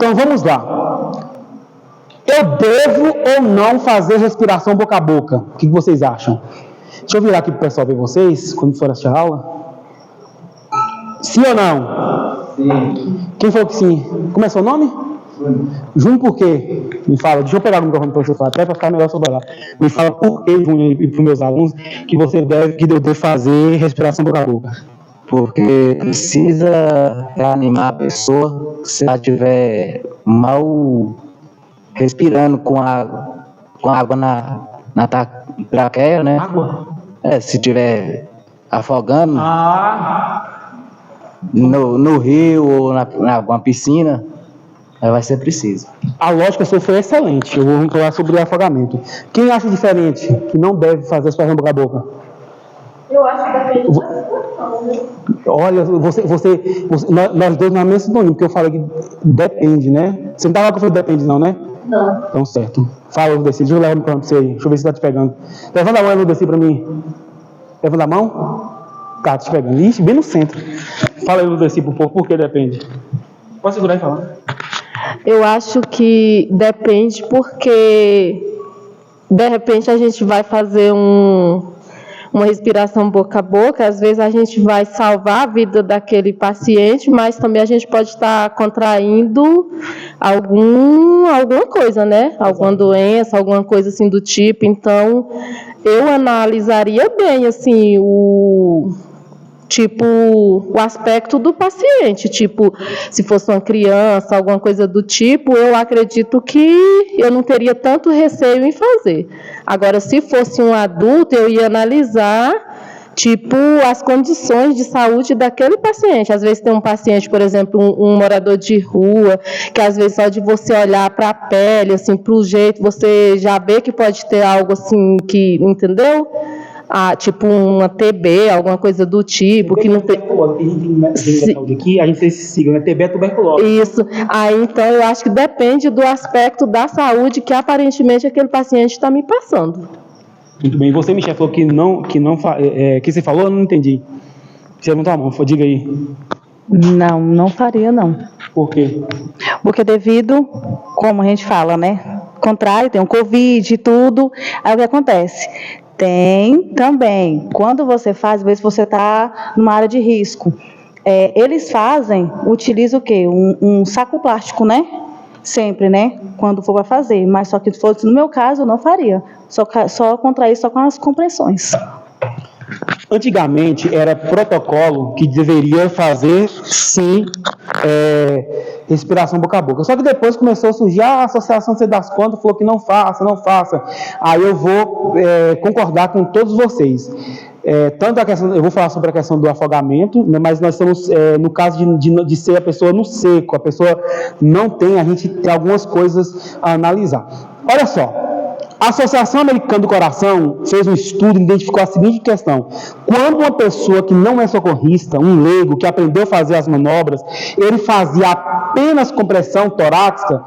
Então, vamos lá. Eu devo ou não fazer respiração boca a boca? O que vocês acham? Deixa eu virar aqui para o pessoal ver vocês, quando for assistir a aula. Sim ou não? Sim. Quem falou que sim? Como é seu nome? Júnior, por quê? Me fala, deixa eu pegar o microfone para você falar, até para ficar melhor sobre lá. Me fala por que, Júnior, e para os meus alunos, que eu devo fazer respiração boca a boca. Porque precisa reanimar a pessoa se ela estiver mal respirando com água na traqueia, né? Água? Se estiver afogando no rio ou na piscina, vai ser preciso. A lógica sua foi excelente. Eu vou falar sobre afogamento. Quem acha diferente, que não deve fazer respiração boca a boca? Eu acho que depende da situação, né? Olha, nós dois na mesma sintonia, porque eu falei que depende, né? Você não estava lá que eu falei depende, não, né? Não. Então, certo. Fala, Ludeci. Deixa eu levar o microfone pra você aí. Deixa eu ver se tá te pegando. Levanta a mão, Ludeci, pra mim. Levanta a mão. Tá te pegando. Ixi, bem no centro. Fala aí, Ludeci, pro povo, por que depende? Pode segurar e falar. Eu acho que depende porque, de repente, a gente vai fazer uma respiração boca a boca, às vezes a gente vai salvar a vida daquele paciente, mas também a gente pode estar contraindo alguma coisa, né? Alguma doença, alguma coisa assim do tipo. Então, eu analisaria bem, assim, o aspecto do paciente, se fosse uma criança, alguma coisa do tipo, eu acredito que eu não teria tanto receio em fazer. Agora, se fosse um adulto, eu ia analisar, as condições de saúde daquele paciente. Às vezes tem um paciente, por exemplo, um morador de rua, que às vezes só de você olhar para a pele, assim, para o jeito, você já vê que pode ter algo assim, entendeu? Uma TB, alguma coisa do tipo, que não tem. A gente tem esse sigla, né? TB é tuberculose. Isso. Então eu acho que depende do aspecto da saúde que aparentemente aquele paciente está me passando. Muito bem. Você, Michel, falou que você falou, eu não entendi. Você levantou a mão, diga aí. Não faria, não. Por quê? Porque devido, como a gente fala, né? Contrai, tem um Covid e tudo. Aí o que acontece? Tem também, quando você faz, às vezes você está numa área de risco. Eles utilizam o quê? Um saco plástico, né? Sempre, né? Quando for para fazer. Mas só que se fosse no meu caso, eu não faria. Só contrair só com as compressões. Antigamente era protocolo que deveria fazer, sim, respiração boca a boca. Só que depois começou a surgir a associação, sei das quantas, falou que não faça. Aí eu vou concordar com todos vocês. Tanto a questão, eu vou falar sobre a questão do afogamento, né, mas nós estamos no caso de ser a pessoa no seco, a pessoa não tem, a gente tem algumas coisas a analisar. Olha só. A Associação Americana do Coração fez um estudo e identificou a seguinte questão: quando uma pessoa que não é socorrista, um leigo, que aprendeu a fazer as manobras, ele fazia apenas compressão torácica,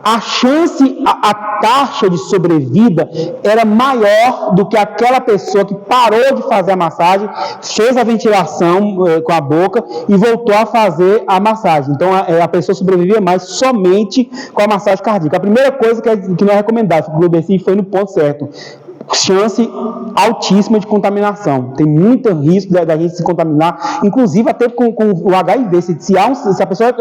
a taxa de sobrevida era maior do que aquela pessoa que parou de fazer a massagem, fez a ventilação com a boca e voltou a fazer a massagem. Então, a pessoa sobrevivia mais somente com a massagem cardíaca. A primeira coisa que não é recomendado, o Globeci foi no ponto certo. Chance altíssima de contaminação. Tem muito risco da gente se contaminar, inclusive até com o HIV. Se a pessoa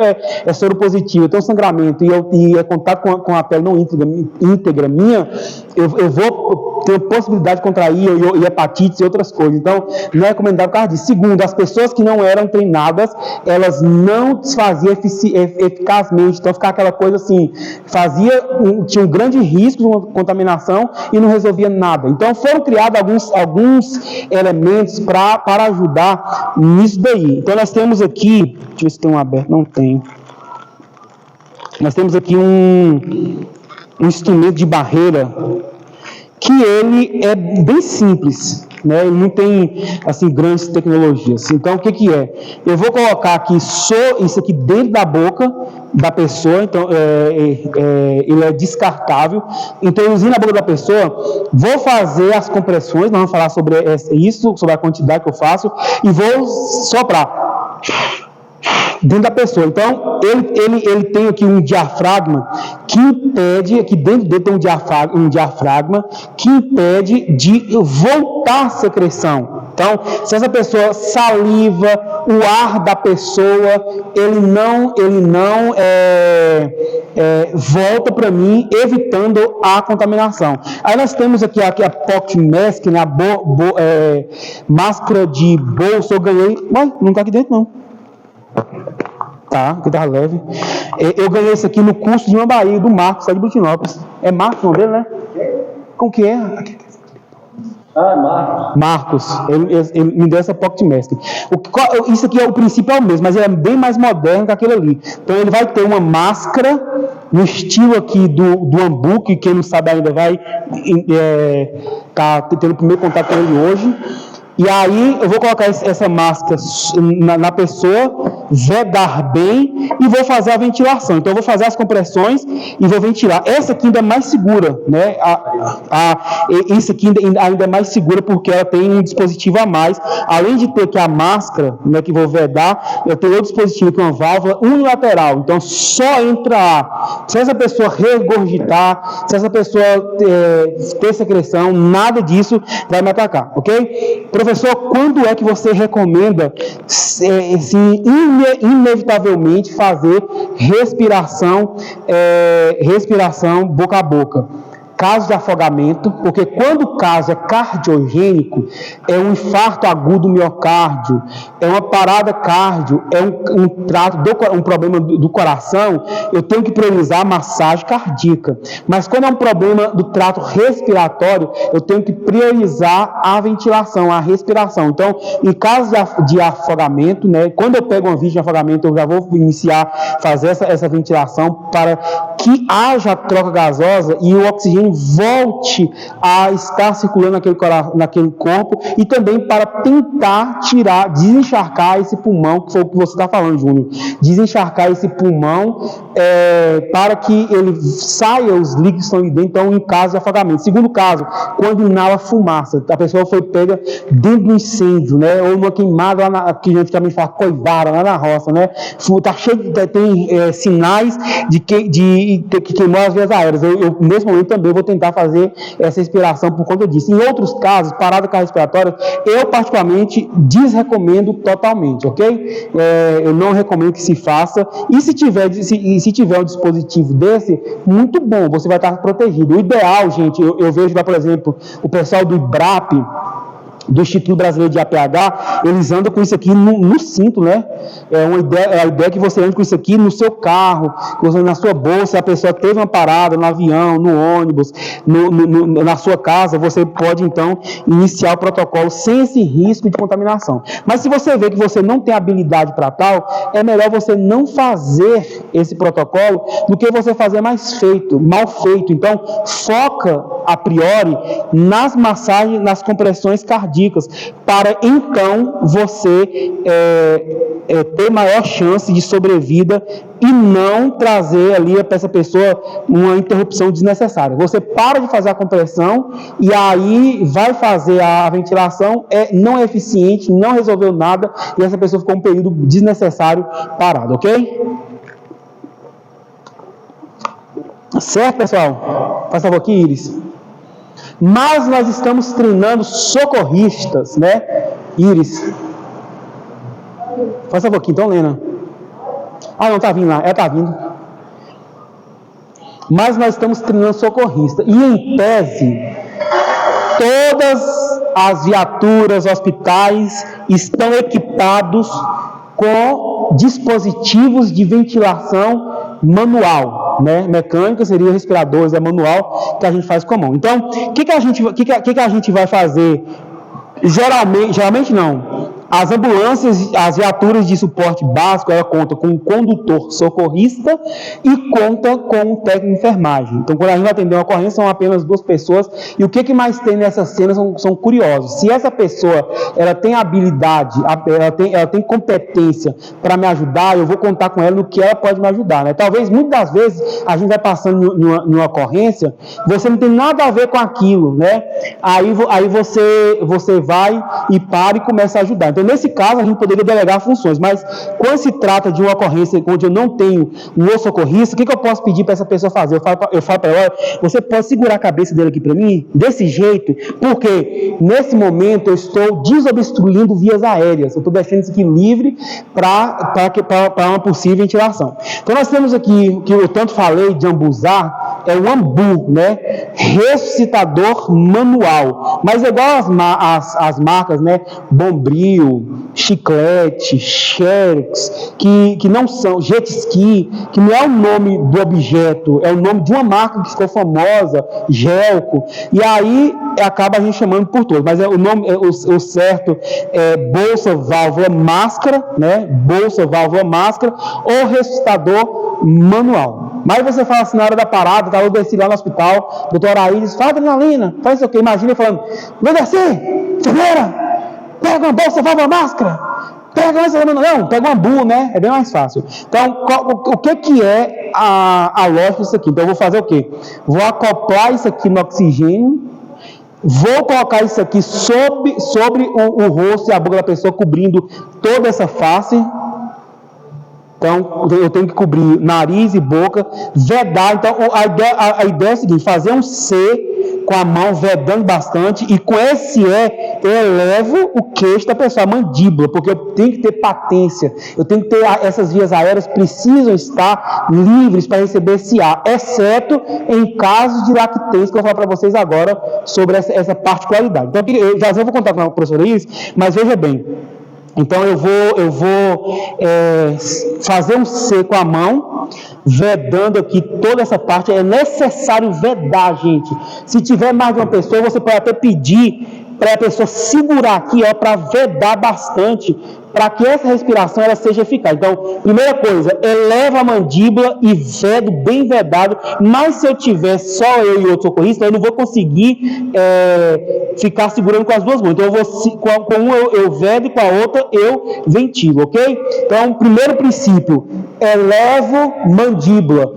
é soro positivo, tem um sangramento e é contato com a pele não íntegra minha, eu vou ter a possibilidade de contrair e hepatites e outras coisas. Então, não é recomendado por causa disso. Segundo, as pessoas que não eram treinadas, elas não desfaziam eficazmente. Então, ficava aquela coisa assim, tinha um grande risco de uma contaminação e não resolvia nada. Então, foram criados alguns elementos para ajudar nisso daí. Então, nós temos aqui, deixa eu ver se tem um aberto, não tem. Nós temos aqui um instrumento de barreira que ele é bem simples, né? Ele não tem, assim, grandes tecnologias. Então, o que é? Eu vou colocar aqui só isso aqui dentro da boca da pessoa, então ele é descartável. Introduzindo na boca da pessoa, vou fazer as compressões, nós vamos falar sobre isso, sobre a quantidade que eu faço, e vou soprar. dentro da pessoa. Então, ele tem aqui um diafragma que impede, aqui dentro dele tem um diafragma que impede de voltar a secreção. Então, se essa pessoa saliva, o ar da pessoa, ele não volta para mim, evitando a contaminação. Aí nós temos aqui a pocket mask, né, máscara de bolso. Eu ganhei, mas não está aqui dentro não. Tá, que tá leve. Eu ganhei isso aqui no curso de uma Bahia, do Marcos, lá de Brutinópolis. É Marcos o nome dele, né? Como que é? Marcos. Ele me deu essa pocket mask. Isso aqui é o princípio é o mesmo, mas ele é bem mais moderno que aquele ali. Então ele vai ter uma máscara no estilo aqui do Ambu, que quem não sabe ainda vai tá tendo o primeiro contato com ele hoje. E aí eu vou colocar essa máscara na pessoa, vedar bem e vou fazer a ventilação. Então eu vou fazer as compressões e vou ventilar. Essa aqui ainda é mais segura, né? Essa aqui ainda é mais segura porque ela tem um dispositivo a mais. Além de ter aqui a máscara, né, que vou vedar, eu tenho outro dispositivo que é uma válvula unilateral. Então só entra ar. Se essa pessoa regurgitar, se essa pessoa ter secreção, nada disso vai me atacar, ok? Professor, quando é que você recomenda, inevitavelmente, fazer respiração boca a boca? Caso de afogamento, porque quando o caso é cardiogênico, é um infarto agudo do miocárdio, é uma parada cardio, é um problema do coração, eu tenho que priorizar a massagem cardíaca. Mas quando é um problema do trato respiratório, eu tenho que priorizar a ventilação, a respiração. Então, em caso de afogamento, né, quando eu pego uma vítima de afogamento, eu já vou iniciar, fazer essa ventilação para que haja troca gasosa e o oxigênio volte a estar circulando naquele corpo, e também para tentar desencharcar esse pulmão, que foi o que você está falando, Júnior, desencharcar esse pulmão para que ele saia os líquidos que estão ali dentro. Então, em caso de afogamento. Segundo caso, quando inala fumaça, a pessoa foi pega dentro do incêndio, né, ou uma queimada lá que antigamente fala coivara, lá na roça, né, tá cheio, tem sinais de que queimou as vias aéreas. Eu nesse momento também vou tentar fazer essa respiração por conta disso. Em outros casos, parada cardiorrespiratória, eu particularmente desrecomendo totalmente, ok? Eu não recomendo que se faça. E se tiver um dispositivo desse, muito bom, você vai estar protegido. O ideal, gente, eu vejo lá, por exemplo, o pessoal do IBRAP, do Instituto Brasileiro de APH, eles andam com isso aqui no cinto, né? A ideia é que você ande com isso aqui no seu carro, na sua bolsa. A pessoa teve uma parada no avião, no ônibus, na sua casa, você pode então iniciar o protocolo sem esse risco de contaminação. Mas se você vê que você não tem habilidade para tal, é melhor você não fazer esse protocolo do que você fazer mal feito. Então, foca a priori nas massagens, nas compressões cardíacas, para então você ter maior chance de sobrevida e não trazer ali para essa pessoa uma interrupção desnecessária. Você para de fazer a compressão e aí vai fazer a ventilação, não é eficiente, não resolveu nada, e essa pessoa ficou um período desnecessário parado, ok? Certo, pessoal? Faz favor aqui, Iris. Mas nós estamos treinando socorristas, né? Iris. Faz favor aqui, então, Lena. Ah, não, tá vindo lá. Tá vindo. Mas nós estamos treinando socorristas. E, em tese, todas as viaturas, hospitais estão equipados com dispositivos de ventilação manual, né? Mecânica seria respiradores, manual, que a gente faz com a mão. Então, o que a gente vai fazer? Geralmente não. As ambulâncias, as viaturas de suporte básico, ela conta com um condutor socorrista e conta com um técnico de enfermagem. Então, quando a gente vai atender uma ocorrência, são apenas 2 pessoas. E o que mais tem nessa cena são curiosos. Se essa pessoa ela tem habilidade, ela tem competência para me ajudar, eu vou contar com ela no que ela pode me ajudar, né? Talvez, muitas das vezes, a gente vai passando numa ocorrência, você não tem nada a ver com aquilo, né? Aí você vai e para e começa a ajudar. Então, Então, nesse caso, a gente poderia delegar funções, mas quando se trata de uma ocorrência onde eu não tenho um socorrista, o que eu posso pedir para essa pessoa fazer? Eu falo para ela, você pode segurar a cabeça dele aqui para mim, desse jeito, porque nesse momento eu estou desobstruindo vias aéreas, eu estou deixando isso aqui livre para uma possível ventilação. Então, nós temos aqui, o que eu tanto falei de ambuzar, é o AMBU, né? Ressuscitador manual, mas é igual as marcas, né? Bombril, Chiclete, Xerox, que não são, Jet Ski, que não é o nome do objeto, é o nome de uma marca que ficou famosa, Gelco, e aí acaba a gente chamando por todos, mas o nome, o certo é bolsa, válvula, máscara, né? Bolsa, válvula, máscara, ou ressuscitador manual. Mas você fala assim, na hora da parada, tá, eu desci lá no hospital, doutor Aires, faz adrenalina, faz isso aqui, imagina ele falando, não descer, enfermeira, pega uma bolsa, válvula, máscara, pega essa, não, pega uma AMBU, né, é bem mais fácil. Então, o que é a lógica disso aqui? Então, eu vou fazer o quê? Vou acoplar isso aqui no oxigênio, vou colocar isso aqui sobre o rosto e a boca da pessoa, cobrindo toda essa face. Então, eu tenho que cobrir nariz e boca, vedar. Então, a ideia é a seguinte, fazer um C com a mão, vedando bastante, e com esse E, eu elevo o queixo da pessoa, a mandíbula, porque eu tenho que ter patência, eu tenho que ter, essas vias aéreas precisam estar livres para receber esse ar, exceto em casos de lactência, que eu vou falar para vocês agora sobre essa particularidade. Então, eu já vou contar com a professora Iris, mas veja bem, então eu vou fazer um C com a mão, vedando aqui toda essa parte. É necessário vedar, gente. Se tiver mais de uma pessoa, você pode até pedir para a pessoa segurar aqui, para vedar bastante, para que essa respiração ela seja eficaz. Então, primeira coisa, eleva a mandíbula e vedo bem vedado, mas se eu tiver só eu e outro socorrista, eu não vou conseguir ficar segurando com as duas mãos. Então, com uma eu vedo e com a outra eu ventilo, ok? Então, primeiro princípio, elevo mandíbula.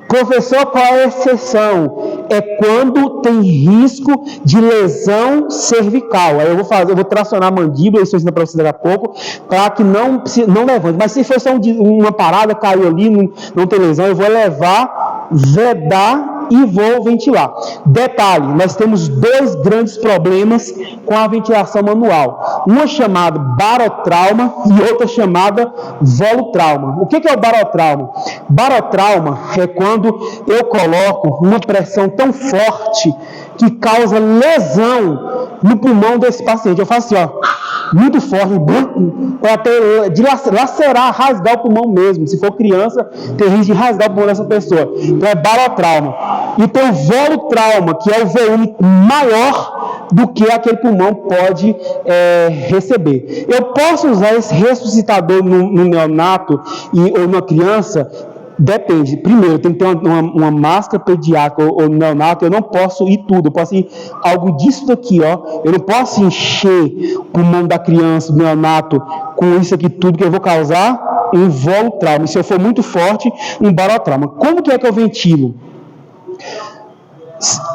Professor, qual é a exceção? É quando tem risco de lesão cervical. Aí eu vou tracionar a mandíbula, isso eu ensino para vocês daqui a pouco, para que não levante. Mas se for só uma parada, caiu ali, não tem lesão, eu vou levar, vedar e vou ventilar. Detalhe, nós temos dois grandes problemas com a ventilação manual. Uma chamada barotrauma e outra chamada volutrauma. O que é o barotrauma? Barotrauma é quando eu coloco uma pressão tão forte que causa lesão no pulmão desse paciente. Eu faço assim, muito forte, para lacerar, rasgar o pulmão mesmo. Se for criança, tem risco de rasgar o pulmão dessa pessoa. Então é barotrauma. E tem o volutrauma, que é o volume maior do que aquele pulmão pode receber. Eu posso usar esse ressuscitador no neonato ou numa criança? Depende. Primeiro, tem que ter uma máscara pediátrica ou neonato. Eu não posso ir tudo. Eu posso ir algo disso daqui, ó. Eu não posso encher o pulmão da criança, do neonato, com isso aqui tudo, que eu vou causar um volutrauma. E se eu for muito forte, um barotrauma. Como que é que eu ventilo?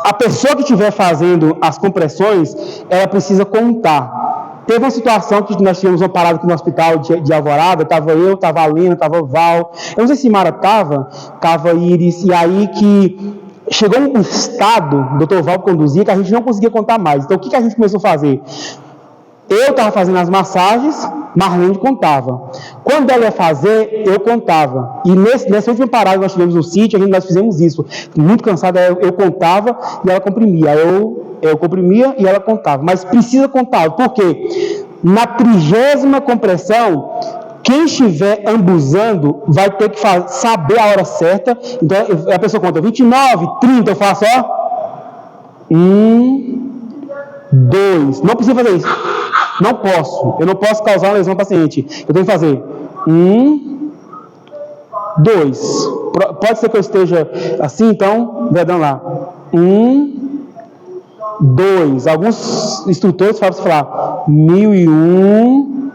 A pessoa que estiver fazendo as compressões, ela precisa contar. Teve uma situação que nós tivemos uma parada aqui no hospital de Alvorada, estava eu, estava a Lena, estava o Val, eu não sei se Mara estava Iris, e aí que chegou um estado, o doutor Val conduzia, que a gente não conseguia contar mais. Então o que a gente começou a fazer? Eu estava fazendo as massagens, Marlene contava. Quando ela ia fazer, eu contava. E nessa última parada que nós tivemos no sítio, nós fizemos isso. Muito cansado, eu contava e ela comprimia. Eu comprimia e ela contava. Mas precisa contar, porque na 30ª compressão, quem estiver ambuzando vai ter que saber a hora certa. Então a pessoa conta 29, 30, eu faço 1, 2. Não precisa fazer isso. Não posso. Eu não posso causar uma lesão ao paciente. Eu tenho que fazer 1, 2. Pode ser que eu esteja assim, então, vedando lá. 1, 2. Alguns instrutores falam para falar 1001,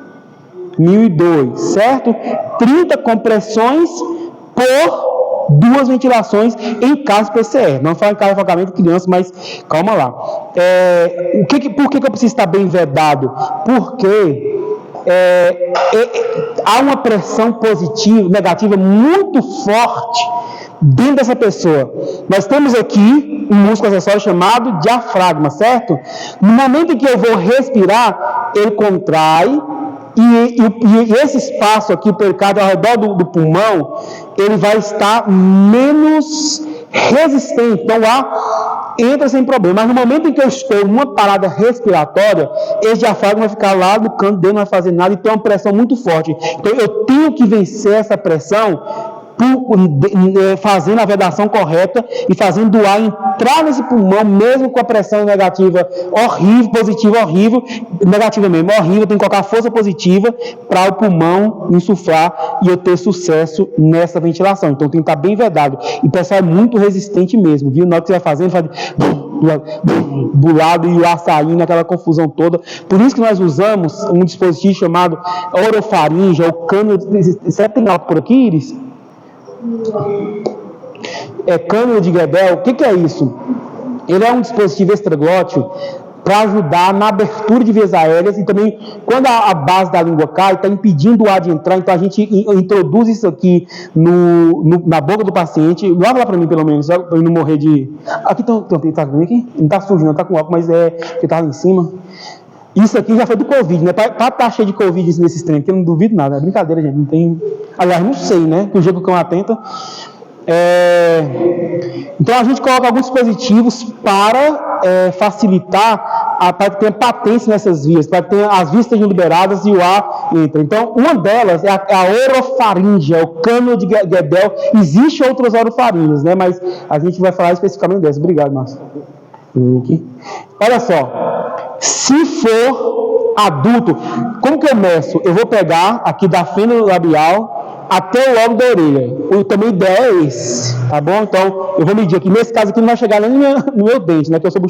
1002, certo? 30 compressões por 2 ventilações em caso PCR. Não falo em caso de afogamento de criança, mas calma lá. Por que eu preciso estar bem vedado? Porque há uma pressão positiva, negativa muito forte dentro dessa pessoa. Nós temos aqui um músculo acessório chamado diafragma, certo? No momento em que eu vou respirar, ele contrai e esse espaço aqui, o pericárdio ao redor do pulmão, ele vai estar menos resistente. Então, o ar entra sem problema. Mas no momento em que eu estou numa parada respiratória, esse diafragma vai ficar lá no canto dele, não vai fazer nada e tem uma pressão muito forte. Então, eu tenho que vencer essa pressão fazendo a vedação correta e fazendo o ar entrar nesse pulmão, mesmo com a pressão negativa horrível, positiva horrível, negativa mesmo, horrível, tem que colocar força positiva para o pulmão insuflar e eu ter sucesso nessa ventilação. Então tem que estar bem vedado. E o pessoal é muito resistente mesmo, viu? Na hora que você vai fazendo, faz do lado e o ar saindo, aquela confusão toda. Por isso que nós usamos um dispositivo chamado orofaringe, ou cânula. Será que tem algo por aqui, Iris? Cânula de Guedel. O que é isso? Ele é um dispositivo extraglótteo para ajudar na abertura de vias aéreas e também quando a base da língua cai, está impedindo o ar de entrar, então a gente introduz isso aqui na boca do paciente. Lava lá para mim pelo menos, para eu não morrer de... Aqui tá aqui? Não está sujo não, está com álcool, mas porque está lá em cima. Isso aqui já foi do Covid, né? Para estar cheio de Covid nesses treinos, que eu não duvido nada, é brincadeira, gente. Não tem. Aliás, não sei, né? Que o jogo que eu atenta. Então a gente coloca alguns dispositivos para facilitar, para que tenha patência nessas vias, para que as vias estejam liberadas e o ar entra. Então, uma delas é a orofaringe, é o cânula de Guedel. Existem outras orofaringes, né? Mas a gente vai falar especificamente dessa. Obrigado, Márcio. Olha só, se for adulto, como que eu meço? Eu vou pegar aqui da fenda labial até o lobo da orelha. O tamanho ideal é esse, tá bom? Então, eu vou medir aqui. Nesse caso aqui não vai chegar nem no meu dente, né? Que eu sou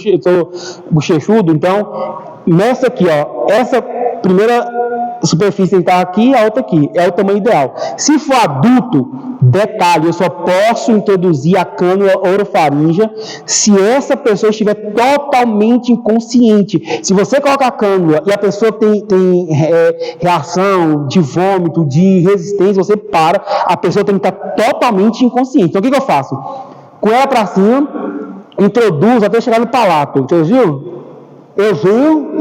bochechudo. Então, nessa aqui, ó, essa primeira superfície tem que estar aqui, a outra aqui. É o tamanho ideal. Se for adulto, detalhe, eu só posso introduzir a cânula orofaríngea se essa pessoa estiver totalmente inconsciente. Se você coloca a cânula e a pessoa tem reação de vômito, de resistência, você para, a pessoa tem que estar totalmente inconsciente. Então, o que eu faço? Com ela para cima, introduzo até chegar no palato. Entendeu? Eu venho...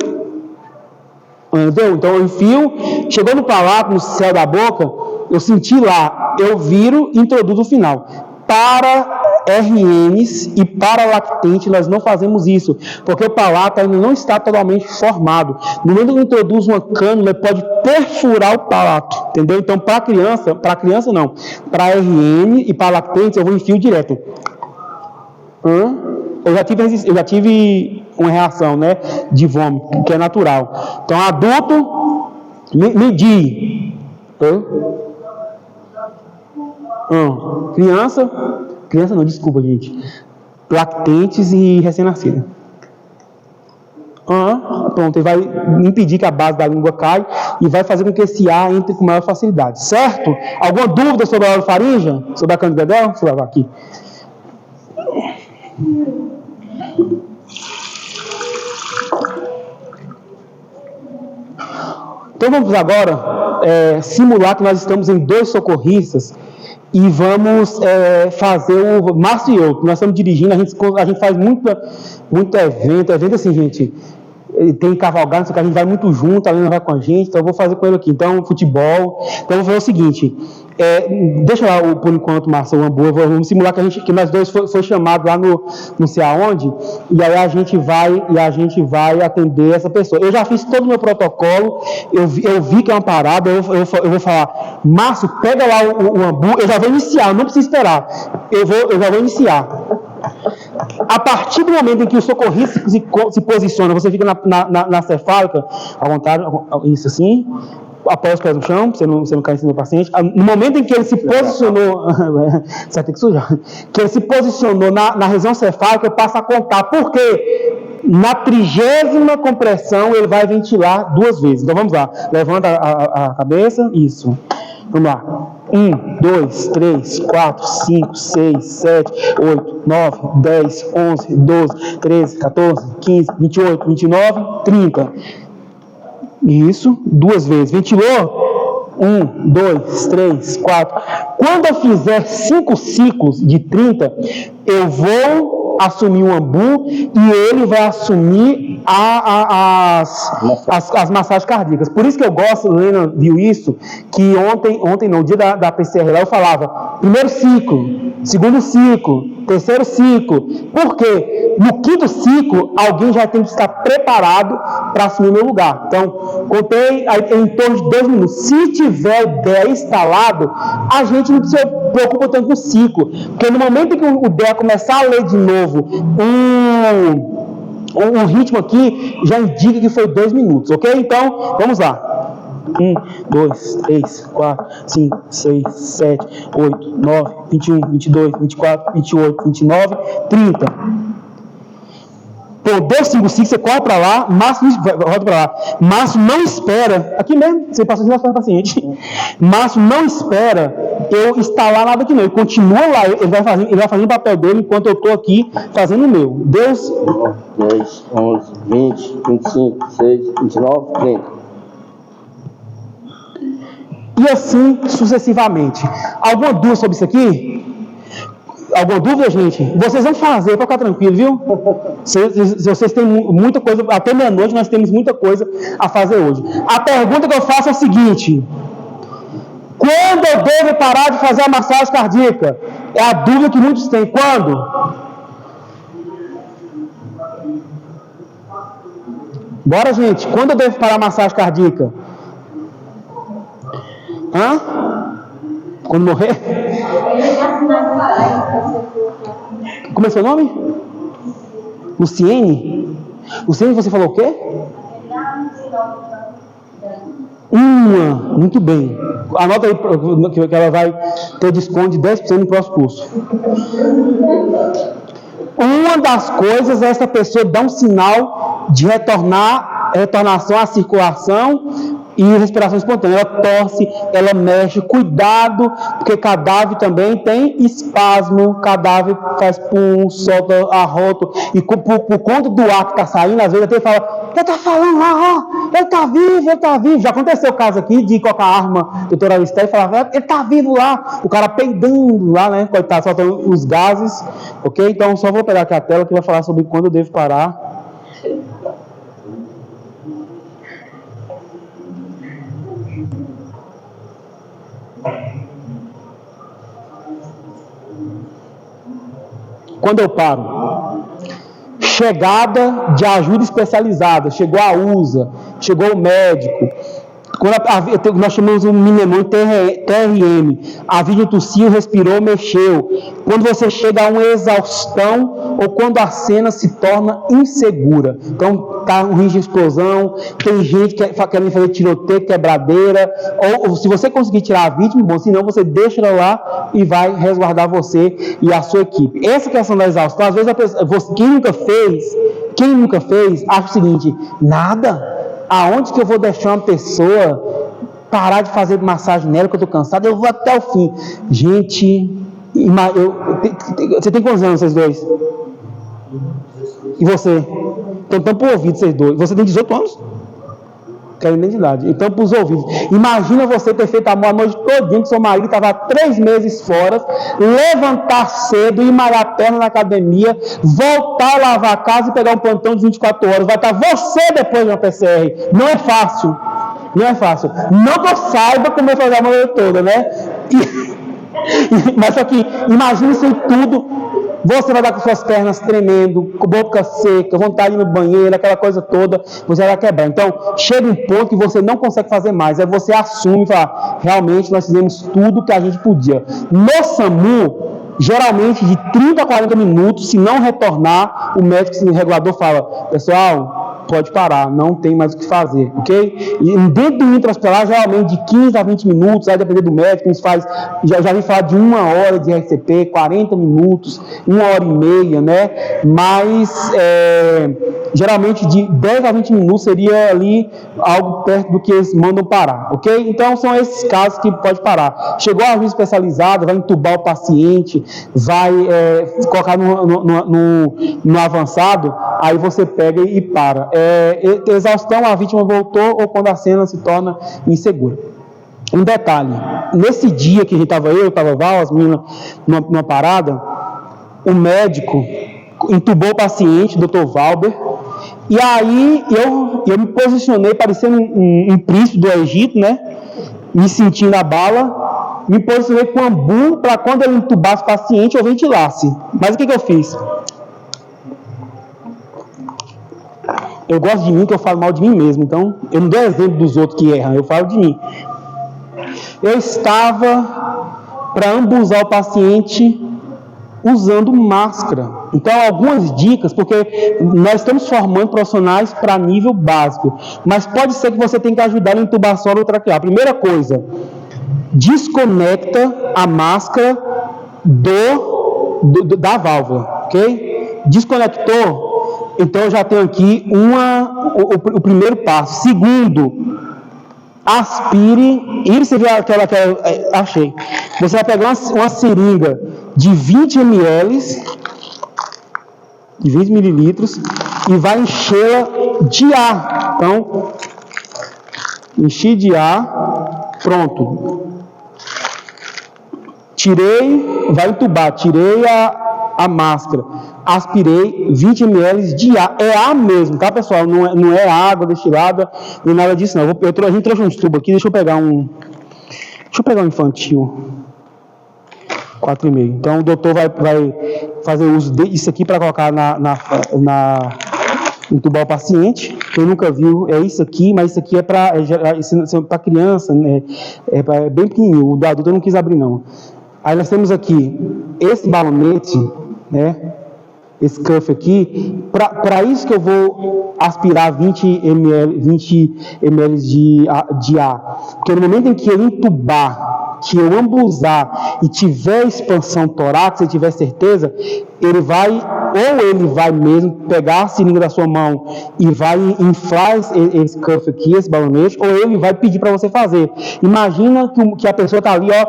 Entendeu? Então eu enfio, chegou no palato, no céu da boca, eu senti lá, eu viro e introduzo o final. Para RNs e para lactente nós não fazemos isso, porque o palato ainda não está totalmente formado. No momento que eu introduzo uma cânula, pode perfurar o palato, entendeu? Então para criança não, para RN e para lactente eu vou enfio direto. Eu já tive uma reação, né, de vômito, que é natural. Então, adulto, medir. Criança não, desculpa, gente. Lactentes e recém-nascida. Pronto, ele vai impedir que a base da língua caia e vai fazer com que esse ar entre com maior facilidade. Certo? Alguma dúvida sobre a orofaringe? Sobre a cânula de Guedel? Deixa eu levar aqui. Então vamos agora simular que nós estamos em 2 socorristas e vamos fazer o Márcio e eu, nós estamos dirigindo, a gente faz muito evento assim, gente, tem cavalgada, a gente vai muito junto, a Helena vai com a gente, então eu vou fazer com ele aqui, então futebol, então eu vou fazer o seguinte, deixa lá por enquanto, Márcio, o Ambu, vamos simular que nós dois foi chamado lá no não sei aonde, e aí a gente vai atender essa pessoa. Eu já fiz todo o meu protocolo, eu vi que é uma parada, eu vou falar, Márcio, pega lá o Ambu, eu já vou iniciar, não precisa esperar, eu já vou iniciar. A partir do momento em que o socorrista se posiciona, você fica na cefálica, à vontade, isso assim, apoia os pés no chão, você não cair em cima do paciente. No momento em que ele se posicionou, você vai ter que sujar, que ele se posicionou na região cefálica, eu passo a contar, porque na 30ª compressão ele vai ventilar 2 vezes. Então vamos lá, levanta a cabeça, isso. Vamos lá. 1, 2, 3, 4, 5, 6, 7, 8, 9, 10, 11, 12, 13, 14, 15, 28, 29, 30. Isso, 2 vezes. Ventilou? 1, 2, 3, 4. Quando eu fizer 5 ciclos de 30, eu vou assumir o ambu e ele vai assumir as massagens cardíacas. Por isso que eu gosto, Lena viu isso, que ontem no dia da PCR lá eu falava, primeiro ciclo, segundo ciclo, terceiro ciclo. Por quê? No 5º ciclo, alguém já tem que estar preparado para assumir o meu lugar. Então, contei em torno de 2 minutos. Se tiver ideia instalado, a gente não se preocupa tanto com o ciclo. Porque no momento em que o DEA começar a ler de novo um ritmo aqui, já indica que foi 2 minutos, ok? Então, vamos lá. 1, 2, 3, 4, 5, 6, 7, 8, 9, 21, 22, 24, 28, 29, 30. Pô, 2, 5, 5, você corre para lá, Márcio roda para lá. Márcio não espera, aqui mesmo, você passou de para o paciente. Márcio não espera eu instalar nada aqui não, ele continua lá, ele vai fazendo o papel dele enquanto eu estou aqui fazendo o meu. Deus. 10, 11, 20, 25, 6, 29, 30. E assim sucessivamente. Alguma dúvida sobre isso aqui? Alguma dúvida, gente? Vocês vão fazer para ficar tranquilo, viu? Vocês têm muita coisa, até meia-noite nós temos muita coisa a fazer hoje. A pergunta que eu faço é a seguinte: quando eu devo parar de fazer a massagem cardíaca? É a dúvida que muitos têm. Quando? Bora, gente. Quando eu devo parar a massagem cardíaca? Hã? Quando morrer? Como é seu nome? Luciene? Luciene, você falou o quê? Muito bem. Anota aí que ela vai ter desconto de 10% no próximo curso. Uma das coisas é essa pessoa dar um sinal de retornação à circulação e respiração espontânea. Ela tosse, ela mexe, cuidado, porque cadáver também tem espasmo, cadáver faz pum, solta arroto, e por conta do ar que está saindo, às vezes até fala, ele está falando lá, ó, ele está vivo. Já aconteceu o caso aqui de colocar a arma, doutora Alisté, e falava, ele está vivo lá, o cara peidando lá, né, coitado, soltando os gases, ok? Então, só vou pegar aqui a tela que vai falar sobre quando eu devo parar. Quando eu paro? Chegada de ajuda especializada, chegou a USA, chegou o médico. Quando nós chamamos um mnemônio TRM, a vídeo tossiu, respirou, mexeu. Quando você chega a uma exaustão ou quando a cena se torna insegura. Então, tá um risco de explosão, tem gente querendo fazer tiroteio, quebradeira, ou se você conseguir tirar a vítima, bom, senão você deixa ela lá e vai resguardar você e a sua equipe. Essa questão da exaustão, às vezes quem nunca fez, acha o seguinte, nada. Aonde que eu vou deixar uma pessoa parar de fazer massagem nela, que eu estou cansado, eu vou até o fim. Gente, você tem quantos anos, vocês dois? E você? Então, tampa o ouvido, vocês dois. Você tem 18 anos? Quero identidade. Então, para os ouvidos. Imagina você ter feito amor a noite todinha, que seu marido estava 3 meses fora, levantar cedo, ir malhar a perna na academia, voltar a lavar a casa e pegar um plantão de 24 horas. Vai estar você depois de uma PCR. Não é fácil. Não é fácil. Não que eu saiba como é fazer a noite toda, né? Mas só que, imagina isso tudo. Você vai dar com suas pernas tremendo, com a boca seca, vontade no banheiro, aquela coisa toda, você vai quebrar. Então, chega um ponto que você não consegue fazer mais. Aí você assume e fala, realmente nós fizemos tudo que a gente podia. No SAMU, geralmente de 30 a 40 minutos, se não retornar, o médico regulador fala, pessoal, pode parar, não tem mais o que fazer, ok? E dentro do intra-hospitalar, geralmente de 15 a 20 minutos, aí dependendo do médico, a gente faz, já vi falar de 1 hora de RCP, 40 minutos, 1 hora e meia, né? Mas, geralmente de 10 a 20 minutos seria ali algo perto do que eles mandam parar, ok? Então, são esses casos que pode parar. Chegou a ajuda especializada, vai entubar o paciente, vai colocar no avançado, aí você pega e para. exaustão, a vítima voltou ou quando a cena se torna insegura. Um detalhe, nesse dia que a gente estava Val, as meninas numa parada, o médico entubou o paciente, Dr. Valber, e aí eu me posicionei parecendo um príncipe do Egito, né? Me sentindo a bala, me posicionei com ambu para quando ele entubasse o paciente eu ventilasse. Mas o que eu fiz? Eu gosto de mim, que eu falo mal de mim mesmo, então eu não dou exemplo dos outros que erram, eu falo de mim. Eu estava para ambusar o paciente usando máscara. Então, algumas dicas, porque nós estamos formando profissionais para nível básico, mas pode ser que você tenha que ajudar na intubação orotraqueal. Primeira coisa, desconecta a máscara da válvula, ok? Desconectou, então eu já tenho aqui o primeiro passo. Segundo, aspire, isso viu aquela achei. Você vai pegar uma seringa de 20 ml, de 20 mililitros, e vai enchê-la de ar. Então, enchi de ar, pronto. Vai entubar, tirei a máscara, aspirei 20 ml de ar, é ar mesmo, tá, pessoal? Não é água destilada, nem nada disso, não. A gente trouxe uns tubos aqui, deixa eu pegar um infantil, 4,5. Então, o doutor vai fazer uso disso aqui para colocar entubar o paciente. Quem nunca viu, é isso aqui, mas isso aqui é para criança, né? É bem pequenininho, o do adulto eu não quis abrir, não. Aí nós temos aqui esse balonete, né? Esse cuff aqui, para isso que eu vou aspirar 20 ml de ar. Porque no momento em que eu entubar, que eu ambusar e tiver expansão torácica, se tiver certeza, ele vai mesmo pegar a seringa da sua mão e vai inflar esse cuff aqui, esse balonete, ou ele vai pedir para você fazer. Imagina que a pessoa está ali, ó,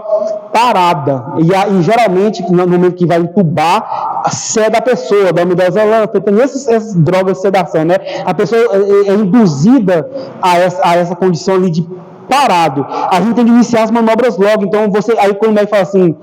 parada, e geralmente, no momento que vai entubar, cede a pessoa, da midazolam, tem essas drogas de sedação, né? A pessoa é induzida a essa condição ali de parado. A gente tem que iniciar as manobras logo. Então, aí quando o médico fala assim,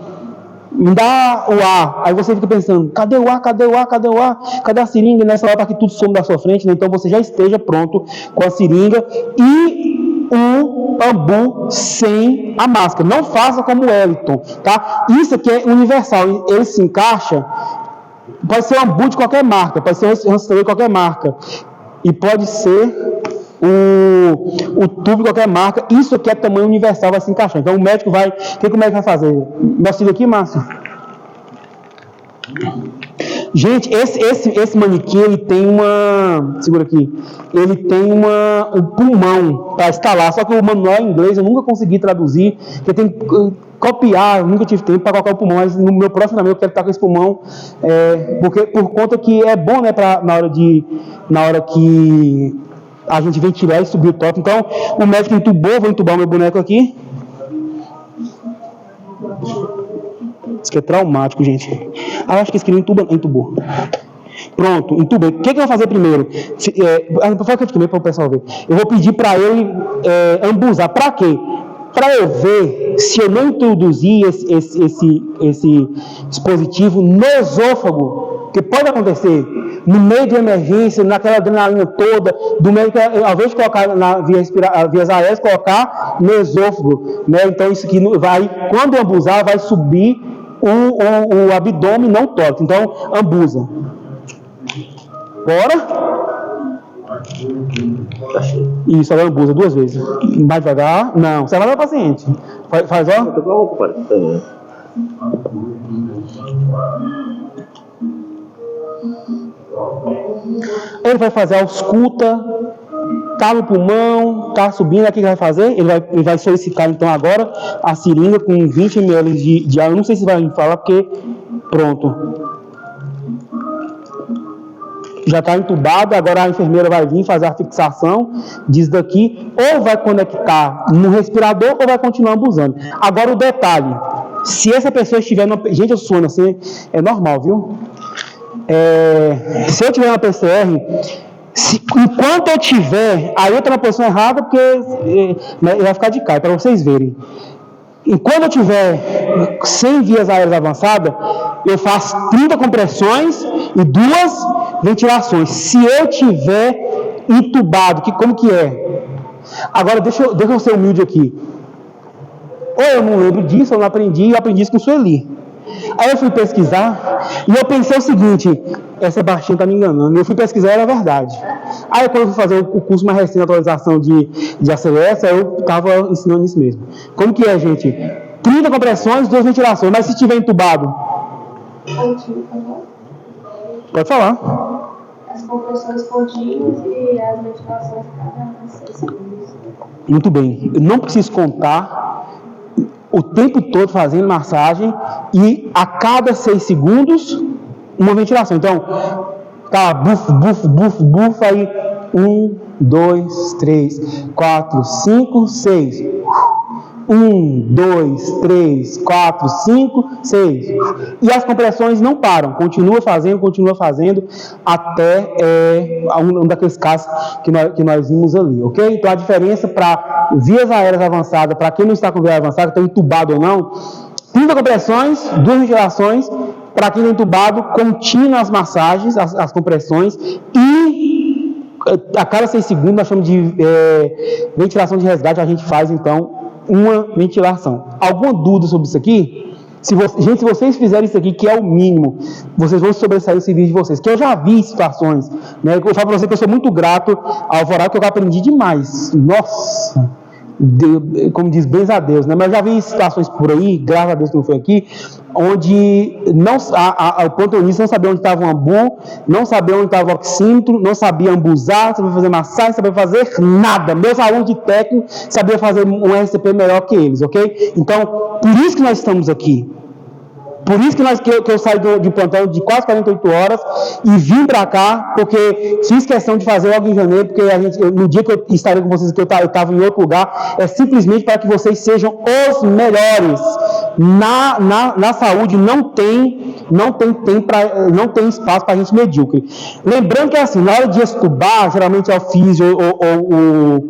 me dá o ar, aí você fica pensando, cadê o ar, cadê o ar, cadê o ar, cadê a seringa? E nessa hora para que tudo some da sua frente, né? Então você já esteja pronto com a seringa e um ambu sem a máscara. Não faça como o Wellington, tá? Isso aqui é universal, ele se encaixa, pode ser um ambu de qualquer marca, pode ser um rastreador de qualquer marca, e pode ser o tubo de qualquer marca. Isso aqui é tamanho universal, vai se encaixar. Então o médico vai, o que o médico vai fazer? Me auxilia aqui, Márcio. Gente, esse manequim, ele tem segura aqui, ele tem um pulmão para instalar, só que o manual em inglês eu nunca consegui traduzir, porque tem que copiar, eu nunca tive tempo para colocar o pulmão, mas no meu próximo eu quero estar com esse pulmão, porque por conta que é bom, né, na hora que a gente ventilar e subir o toque. Então, o médico entubou, vou entubar o meu boneco aqui. Isso aqui é traumático, gente. Acho que esse aqui entubou. Pronto, entubei. O que eu vou fazer primeiro? Para o pessoal ver. Eu vou pedir para ele ambusar. Para quê? Para eu ver se eu não introduzir esse dispositivo no esôfago, que pode acontecer no meio de emergência, naquela adrenalina toda, do médico, ao invés de colocar na vias aéreas, colocar no esôfago, né? Então isso aqui vai, quando ambusar, vai subir o abdômen, não o tórax. Então, ambusa. Bora? Isso, agora ambusa 2 vezes. Mais devagar. Não, você vai dar o paciente. Faz, ó. Ele vai fazer a ausculta, tá no pulmão, tá subindo, aqui que vai fazer? Ele vai solicitar então agora a seringa com 20 ml de ar. Eu não sei se vai falar porque pronto. Já está entubado, agora a enfermeira vai vir fazer a fixação disso daqui, ou vai conectar no respirador ou vai continuar abusando. Agora o detalhe, se essa pessoa estiver gente, eu sono assim, é normal, viu? Se eu tiver uma PCR, Enquanto eu tiver, aí eu estou na posição errada, porque vai ficar de cá, para vocês verem. Enquanto eu tiver 100 vias aéreas avançadas, eu faço 30 compressões e 2 ventilações. Se eu tiver entubado, como que é? Agora, deixa eu ser humilde aqui. Ou eu não lembro disso, eu não aprendi, eu aprendi isso com o Sueli. Aí eu fui pesquisar e eu pensei o seguinte: Sebastião está me enganando. Eu fui pesquisar e era verdade. Aí quando eu fui fazer o curso mais recente de atualização de ACLS, eu estava ensinando isso mesmo. Como que é, gente? 30 compressões, 2 ventilações. Mas se estiver entubado? Pode falar. As compressões contínuas e as ventilações cada 6 segundos. Muito bem. Eu não preciso contar o tempo todo fazendo massagem e a cada 6 segundos uma ventilação. Então, tá, buf, aí 1, 2, 3, 4, 5, 6. 1, 2, 3, 4, 5, 6. E as compressões não param, continua fazendo até um daqueles casos que nós vimos ali, ok? Então a diferença para vias aéreas avançadas, para quem não está com via avançada, está entubado ou não, 30 compressões, 2 ventilações, para quem está entubado, contínua as massagens, as compressões, e a cada 6 segundos nós chamamos de ventilação de resgate, a gente faz então uma ventilação. Alguma dúvida sobre isso aqui? Se vocês fizerem isso aqui, que é o mínimo, vocês vão sobressair o serviço de vocês. Que eu já vi situações, né? Eu falo para você que eu sou muito grato ao Alvorada, que eu aprendi demais. Nossa! Como diz, bens a Deus, né? Mas já vi situações por aí, graças a Deus que não foi aqui, onde o plantonista não sabia onde estava o ambu, não sabia onde estava o oxímetro, não sabia ambuzar, não sabia fazer massagem, não sabia fazer nada. Meus alunos de técnico sabiam fazer um RCP melhor que eles, ok? Então, por isso que nós estamos aqui. Por isso que eu saí de plantão de quase 48 horas e vim para cá, porque fiz questão de fazer logo em janeiro, porque no dia que eu estarei com vocês, que eu estava em outro lugar, é simplesmente para que vocês sejam os melhores. Na saúde não tem espaço para gente medíocre. Lembrando que assim, na hora de estubar, geralmente é o físio ou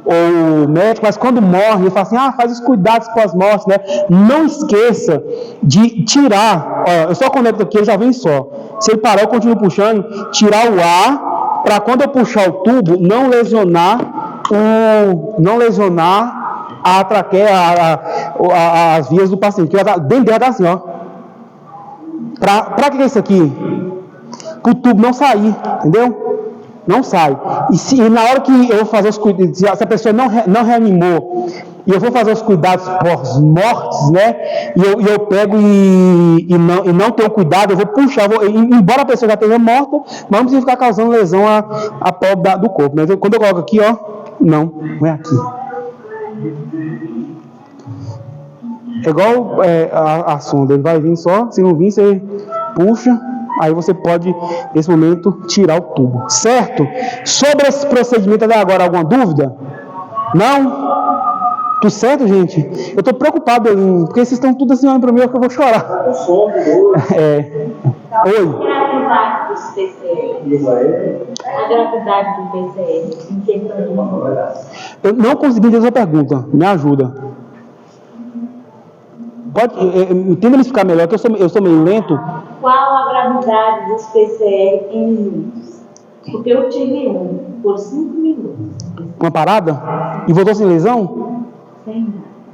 o médico, mas quando morre, ele fala assim, faz os cuidados pós-morte, né? Não esqueça de tirar, eu só conecto aqui, eu já venho só. Se ele parar, eu continuo puxando, tirar o ar, para quando eu puxar o tubo, não lesionar a traqueia, as vias do paciente, que dentro dela assim, ó. Para que é isso aqui? Para o tubo não sair, entendeu? Não sai. E na hora que eu vou fazer os cuidados, se a pessoa não reanimou, e eu vou fazer os cuidados pós-mortes, né? E eu pego e não tenho cuidado, eu vou puxar, embora a pessoa já esteja morta, mas não precisa ficar causando lesão a pobre do corpo. Né? Então, quando eu coloco aqui, ó, não é aqui. É igual a sonda, ele vai vir só, se não vir, você puxa. Aí você pode, nesse momento, tirar o tubo. Certo? Sobre esse procedimento até agora, alguma dúvida? Não? Tudo certo, gente? Eu estou preocupado, porque vocês estão tudo assim olhando para mim, que eu vou chorar. Oi? A gravidade do PCR. A gravidade do PCR em questão de uma. Eu não consegui entender essa pergunta. Me ajuda. Tenta me explicar melhor, que eu sou meio lento. Qual a gravidade dos PCR em minutos? Porque eu tive um por 5 minutos. Uma parada? E voltou sem lesão? Sem nada.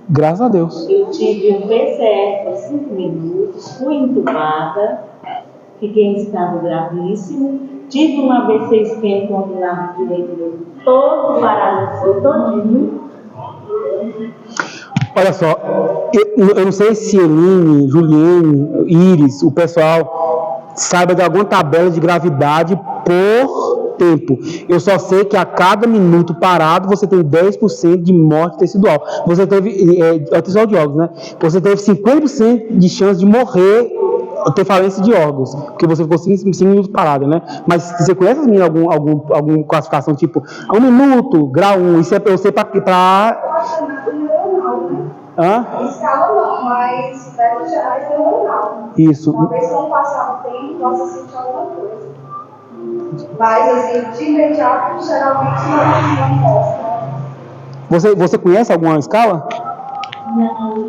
Graças a Deus. Eu tive um PCR por 5 minutos, fui entubada, fiquei em estado gravíssimo, tive uma AVC isquêmico onde o lado direito todo paralisou, todinho. Olha só, eu não sei se Eline, Juliane, Iris, o pessoal saiba de alguma tabela de gravidade por tempo. Eu só sei que a cada minuto parado você tem 10% de morte tecidual. Você teve, tecidual de órgãos, né? Você teve 50% de chance de morrer, ter falência de órgãos, porque você ficou 5 minutos parado, né? Mas você conhece alguma classificação tipo 1 minuto, grau 1, isso eu sei para Escala não, mas deve gerar normal. Isso. Uma vez que não passar o tempo, possa sentir alguma coisa. Mas, assim, de imediato, geralmente não mostra. Você conhece alguma escala?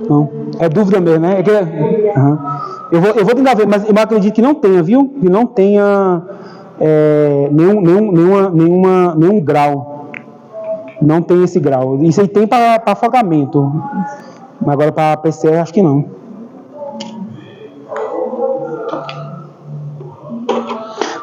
Não. É dúvida mesmo, né? Uhum. Eu vou tentar ver, mas eu acredito que não tenha, viu? Que não tenha nenhum grau. Não tem esse grau. Isso aí tem para afogamento. Mas agora para PCR acho que não.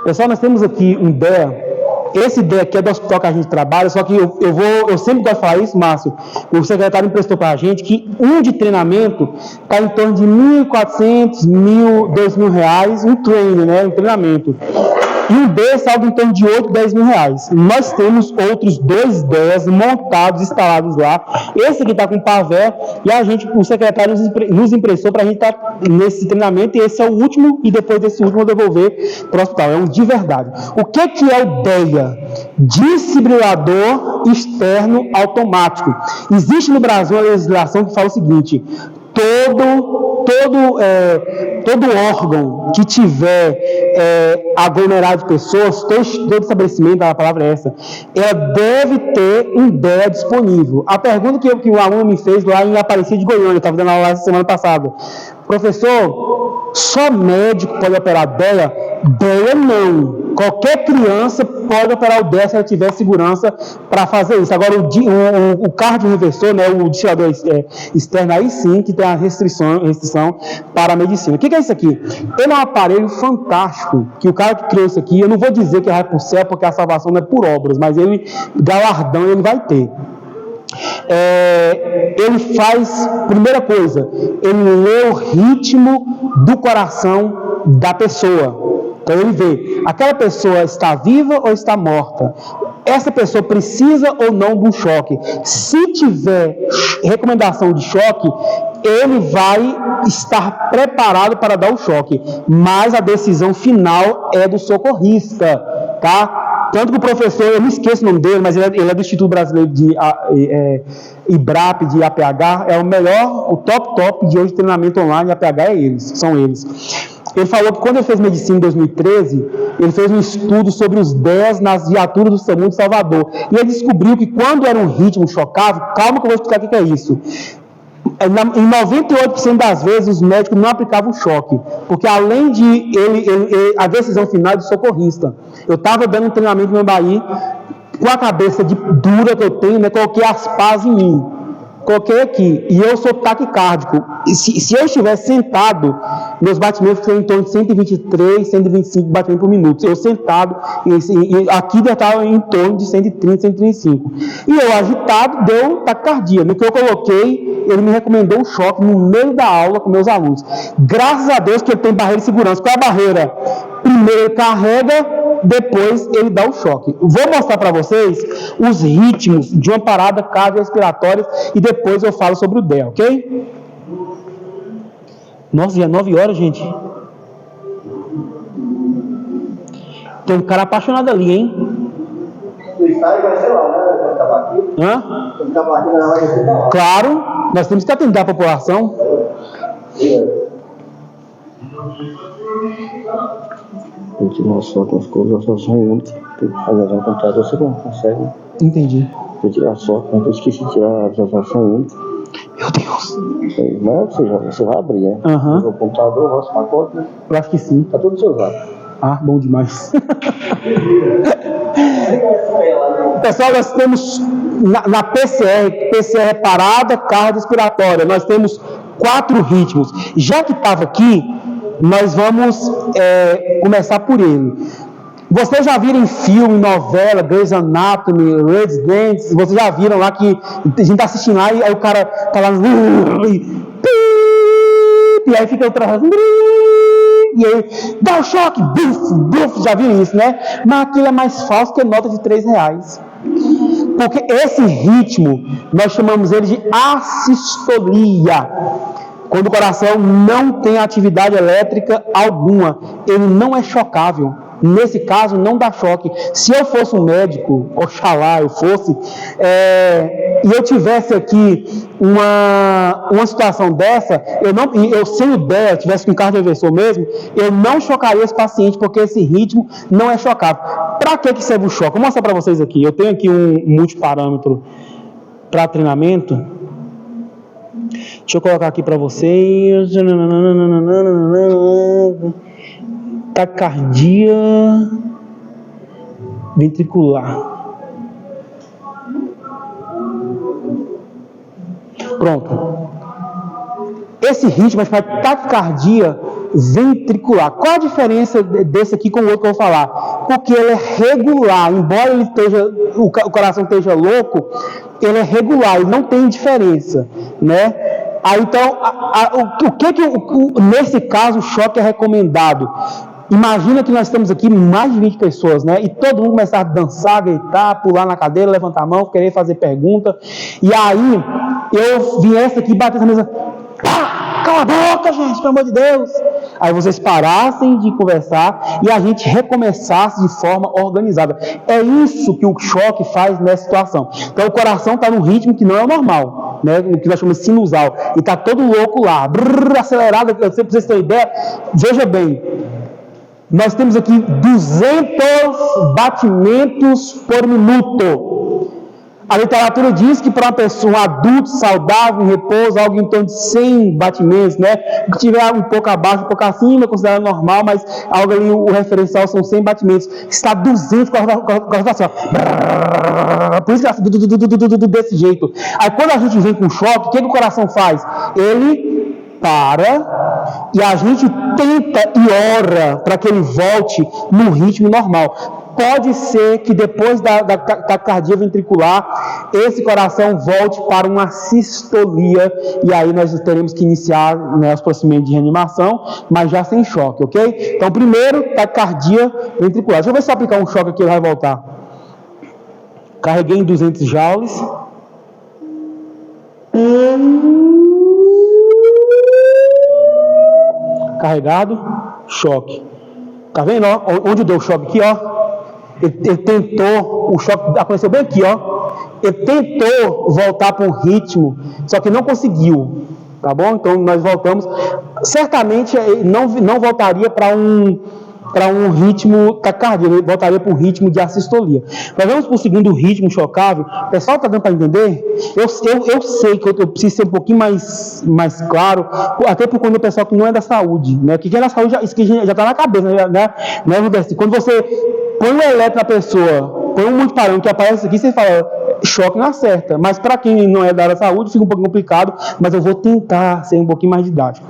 Pessoal, nós temos aqui um DEA. Esse DEA aqui é do hospital que a gente trabalha, só que eu sempre gosto de falar isso, Márcio. O secretário emprestou para a gente que um de treinamento está em torno de R$1.400, R$2.000, reais, um training, né? Um treinamento. E um desse algo em torno de R$8, R$10.000. Nós temos outros 2 DEAs montados, instalados lá. Esse aqui está com pavé e o secretário nos emprestou para a gente estar nesse treinamento, e esse é o último, e depois desse último eu devolver para o hospital. É um de verdade. O que é o DEA? Desfibrilador externo automático. Existe no Brasil uma legislação que fala o seguinte: todo órgão que tiver aglomerado de pessoas, todo estabelecimento, a palavra é essa, ela deve ter um DEA disponível. A pergunta que o aluno me fez lá em Aparecida de Goiânia, eu estava dando aula semana passada: professor, só médico pode operar DEA? DEA não. Qualquer criança pode operar o DEA se ela tiver segurança para fazer isso. Agora, o cardioreversor, né, o desfibrilador externo, aí sim que tem a restrição para a medicina. O que é isso aqui? Ele é um aparelho fantástico, que o cara que criou isso aqui, eu não vou dizer que vai para o céu, porque a salvação não é por obras, mas galardão ele vai ter. Ele faz, primeira coisa, ele lê o ritmo do coração da pessoa. Então ele vê, aquela pessoa está viva ou está morta? Essa pessoa precisa ou não de um choque? Se tiver recomendação de choque, ele vai estar preparado para dar o choque, mas a decisão final é do socorrista, tá? Tanto que o professor, eu não esqueço o nome dele, mas ele é do Instituto Brasileiro de IBRAP, de APH, é o melhor, o top de hoje de treinamento online de APH são eles. Ele falou que quando ele fez medicina em 2013, ele fez um estudo sobre os DEAs nas viaturas do SAMU de Salvador. E ele descobriu que quando era um ritmo chocável, calma que eu vou explicar o que é isso. Em 98% das vezes, os médicos não aplicavam choque, porque além de a decisão final é do socorrista. Eu estava dando um treinamento no Bahia, com a cabeça dura que eu tenho, né, coloquei as pás em mim. Coloquei aqui, e eu sou taquicárdico. E se eu estivesse sentado, meus batimentos seriam em torno de 123, 125 batimentos por minuto. Eu sentado, e aqui eu estava em torno de 130, 135. E eu agitado, deu taquicardia. No que eu coloquei, ele me recomendou um choque no meio da aula com meus alunos. Graças a Deus que ele tem barreira de segurança. Qual é a barreira? Primeiro ele carrega, depois ele dá o choque. Vou mostrar para vocês os ritmos de uma parada cardiorrespiratória e depois eu falo sobre o DEA, ok? Nossa, já é 9 horas, gente. Tem um cara apaixonado ali, hein? O estádio vai ser lá, né? Quando acabar aqui. Hã? Quando acabar aqui, não vai ser lá. Claro, nós temos que atender a população. Tem que tirar uma foto, as coisas só são únicas. Tem que fazer no computador, você não consegue. Entendi. Tem que tirar a foto, mas eu esqueci de tirar a visualização única. Meu Deus. Mas você vai abrir, né? Aham. O computador, o nosso pacote, né? Eu acho que sim. Tá tudo do seu lado. Ah, bom demais. Pessoal, nós temos na PCR parada cardiorrespiratória, nós temos 4 ritmos. Já que estava aqui, nós vamos começar por ele. Vocês já viram em filme, novela, Grey's Anatomy, Residence, vocês já viram lá que a gente está assistindo lá e aí o cara tá lá e aí fica outra e aí dá o choque, buf, já viram isso, né? Mas aquilo é mais falso que nota de R$3. Porque esse ritmo, nós chamamos ele de assistolia. Quando o coração não tem atividade elétrica alguma, ele não é chocável. Nesse caso, não dá choque. Se eu fosse um médico, oxalá eu fosse, e eu tivesse aqui uma situação dessa, eu sem ideia, tivesse com cardioversor mesmo, eu não chocaria esse paciente, porque esse ritmo não é chocável. Para que serve o choque? Vou mostrar para vocês aqui. Eu tenho aqui um multiparâmetro para treinamento. Deixa eu colocar aqui para vocês. Taquicardia ventricular. Pronto. Esse ritmo é chamado taquicardia ventricular. Qual a diferença desse aqui com o outro que eu vou falar? Porque ele é regular, embora ele o coração esteja louco, ele é regular, ele não tem diferença, né? Aí, então, nesse caso, o choque é recomendado. Imagina que nós temos aqui mais de 20 pessoas, né? E todo mundo começar a dançar, gritar, pular na cadeira, levantar a mão, querer fazer pergunta. E aí, eu viesse aqui e bater na mesa. Pá! Cala a boca, gente, pelo amor de Deus. Aí vocês parassem de conversar e a gente recomeçasse de forma organizada. É isso que o choque faz nessa situação. Então o coração está num ritmo que não é o normal, né? O que nós chamamos de sinusal. E está todo louco lá, acelerado. Para vocês terem ideia, veja bem, nós temos aqui 200 batimentos por minuto. A literatura diz que para uma pessoa, um adulto saudável, em repouso, algo em torno de 100 batimentos, né? Se tiver um pouco abaixo, um pouco acima, é considerado normal, mas algo ali, o referencial são 100 batimentos. Está 200 com a rotação. Por isso que está desse jeito. Aí quando a gente vem com choque, o que o coração faz? Ele para e a gente tenta e ora para que ele volte no ritmo normal. Pode ser que depois da taquicardia ventricular, esse coração volte para uma sistolia, e aí nós teremos que iniciar, né, os procedimentos de reanimação, mas já sem choque, ok? Então, primeiro, taquicardia ventricular. Deixa eu ver se eu aplicar um choque aqui, ele vai voltar. Carreguei em 200 joules. Carregado, choque. Tá vendo, ó? Onde deu o choque aqui, ó? Ele tentou, o choque aconteceu bem aqui, ó. Ele tentou voltar para um ritmo, só que não conseguiu, tá bom? Então nós voltamos. Certamente não voltaria para um ritmo taquicardia, ele voltaria para um ritmo de assistolia. Nós vamos para o segundo ritmo chocável. Pessoal, está dando para entender? Eu sei que eu preciso ser um pouquinho mais claro, até por quando o pessoal que não é da saúde, né? Que quem é da saúde, isso que já está na cabeça, né? Quando você põe um eletro na pessoa, põe um multiparâmetro que aparece aqui, você fala, choque não acerta. Mas para quem não é da área da saúde, fica um pouquinho complicado, mas eu vou tentar ser um pouquinho mais didático.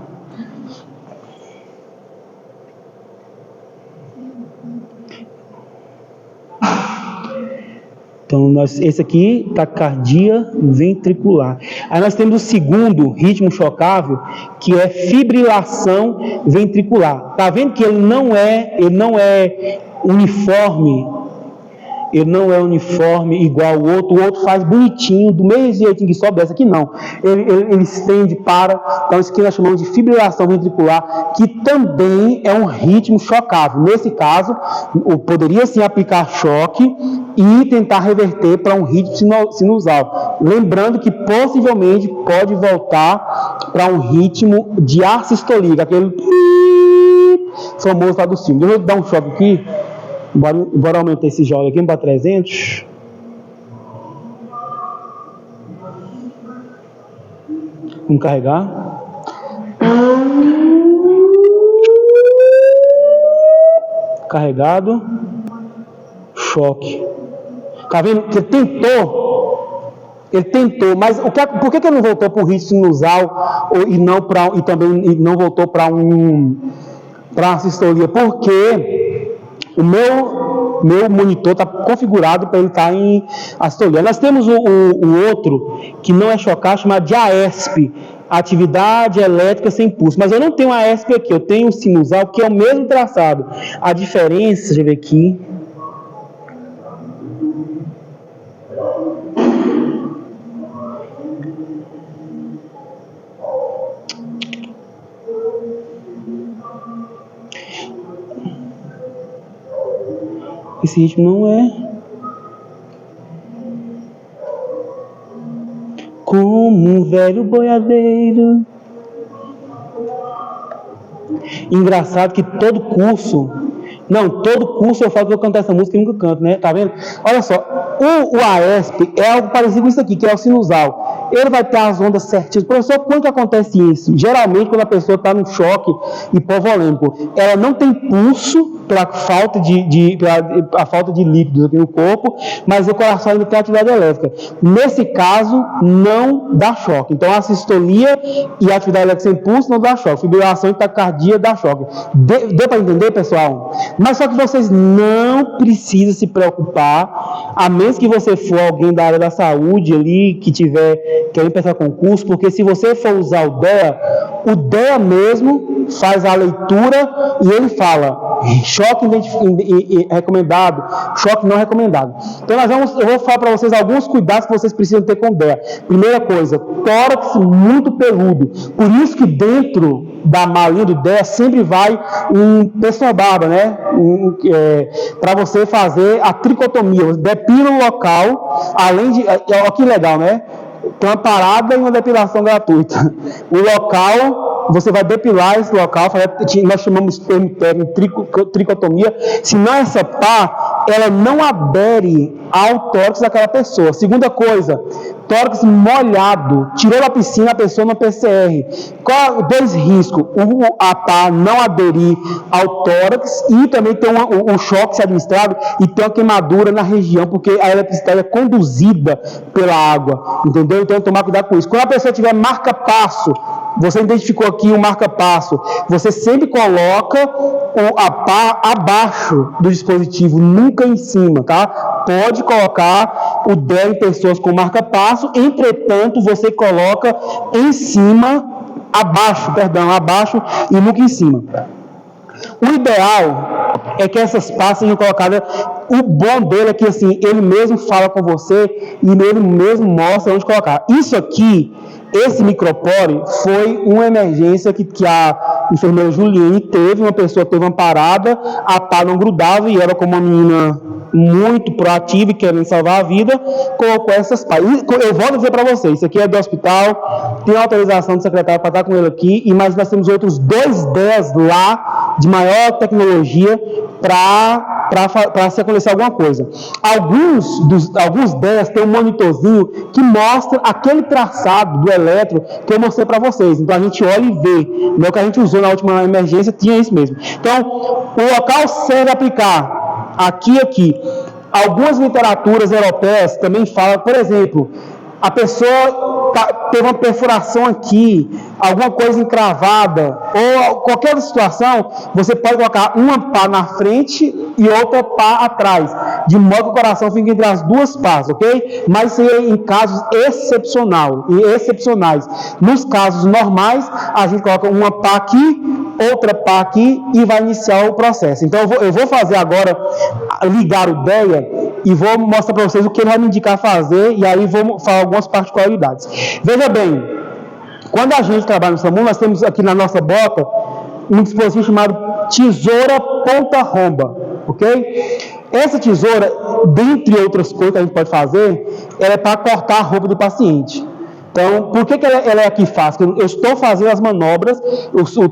Então, esse aqui, taquicardia ventricular. Aí nós temos o segundo ritmo chocável, que é fibrilação ventricular. Tá vendo que ele não é uniforme? Ele não é uniforme igual o outro faz bonitinho, do mesmo jeitinho que sobe, essa aqui não. Ele estende para, então isso que nós chamamos de fibrilação ventricular, que também é um ritmo chocável. Nesse caso, poderia sim aplicar choque e tentar reverter para um ritmo sinusal. Lembrando que possivelmente pode voltar para um ritmo de assistolia, aquele famoso lá do filme. Deixa eu dar um choque aqui. Bora aumentar esse jogo aqui para 300. Vamos carregar. Carregado. Choque. Tá vendo? Ele tentou, mas por que ele não voltou para o ritmo sinusal e também não voltou para a sistolia? Porque o meu monitor está configurado para ele estar em assistolia. Nós temos o outro, que não é chocar, chamado de AESP, atividade elétrica sem pulso. Mas eu não tenho AESP aqui, eu tenho o sinusal, que é o mesmo traçado. A diferença, deixa eu ver aqui. Esse ritmo não é. Como um velho boiadeiro. Engraçado que todo curso eu falo que eu canto essa música e nunca canto, né? Tá vendo? Olha só, o AESP é algo parecido com isso aqui, que é o sinusal. Ele vai ter as ondas certinhas. Professor, quando que acontece isso? Geralmente, quando a pessoa está num choque hipovolêmico, ela não tem pulso pela falta a falta de líquidos aqui no corpo, mas o coração ainda tem atividade elétrica. Nesse caso, não dá choque. Então, a sistolia e a atividade elétrica sem pulso não dá choque. Fibrilação e taquicardia dá choque. Deu para entender, pessoal? Mas só que vocês não precisam se preocupar, a menos que você for alguém da área da saúde ali, que tiver querendo prestar concurso, porque se você for usar o DEA mesmo faz a leitura e ele fala choque recomendado, choque não recomendado. Então eu vou falar para vocês alguns cuidados que vocês precisam ter com o DEA. Primeira coisa, tórax muito peludo. Por isso que dentro da malinha do DEA sempre vai um pessoa-barba, né? Para você fazer a tricotomia. Você depila o local, além de... Olha que legal, né? Tem uma parada e uma depilação gratuita. O local... Você vai depilar esse local, nós chamamos de termo técnico tricotomia. Se não essa pá, ela não adere ao tórax daquela pessoa. Segunda coisa, tórax molhado, tirou da piscina a pessoa no PCR. Qual dois riscos? A pá não aderir ao tórax e também tem um choque se administrado e tem uma queimadura na região, porque a eletricidade é conduzida pela água, entendeu? Então tomar cuidado com isso. Quando a pessoa tiver marca-passo, você identificou aqui o marca-passo, você sempre coloca a pá abaixo do dispositivo, nunca em cima, tá? Pode colocar o DEA em pessoas com marca-passo, entretanto, você coloca em cima, abaixo e nunca em cima. O ideal é que essas pás sejam colocadas. O bom dele é que assim, ele mesmo fala com você e ele mesmo mostra onde colocar. Isso aqui, esse micropore, foi uma emergência que a enfermeira Juliane teve. Uma pessoa teve uma parada, a pá não grudava e ela, como uma menina muito proativa e querendo salvar a vida, colocou essas pás. Eu volto a dizer para vocês, isso aqui é do hospital, tem autorização do secretário para estar com ele aqui, mas nós temos outros 2 DEAs lá, de maior tecnologia, para se acontecer alguma coisa. Alguns DEAs têm um monitorzinho que mostra aquele traçado do eletro que eu mostrei para vocês. Então a gente olha e vê. O que a gente usou na última emergência tinha isso mesmo. Então, o local serve aplicar aqui. Algumas literaturas europeias também falam, por exemplo, a pessoa teve uma perfuração aqui, alguma coisa encravada, ou qualquer outra situação, você pode colocar uma pá na frente e outra pá atrás, de modo que o coração fique entre as duas pás, ok? Mas isso é em casos excepcionais. Nos casos normais, a gente coloca uma pá aqui, outra pá aqui e vai iniciar o processo. Então eu vou fazer agora, ligar o DEA e vou mostrar para vocês o que ele vai me indicar fazer e aí vou falar algumas particularidades. Veja bem, quando a gente trabalha no SAMU, nós temos aqui na nossa bota um dispositivo chamado tesoura ponta-romba, ok? Essa tesoura, dentre outras coisas que a gente pode fazer, ela é para cortar a roupa do paciente. Então, por que ela é aqui fácil? Eu estou fazendo as manobras,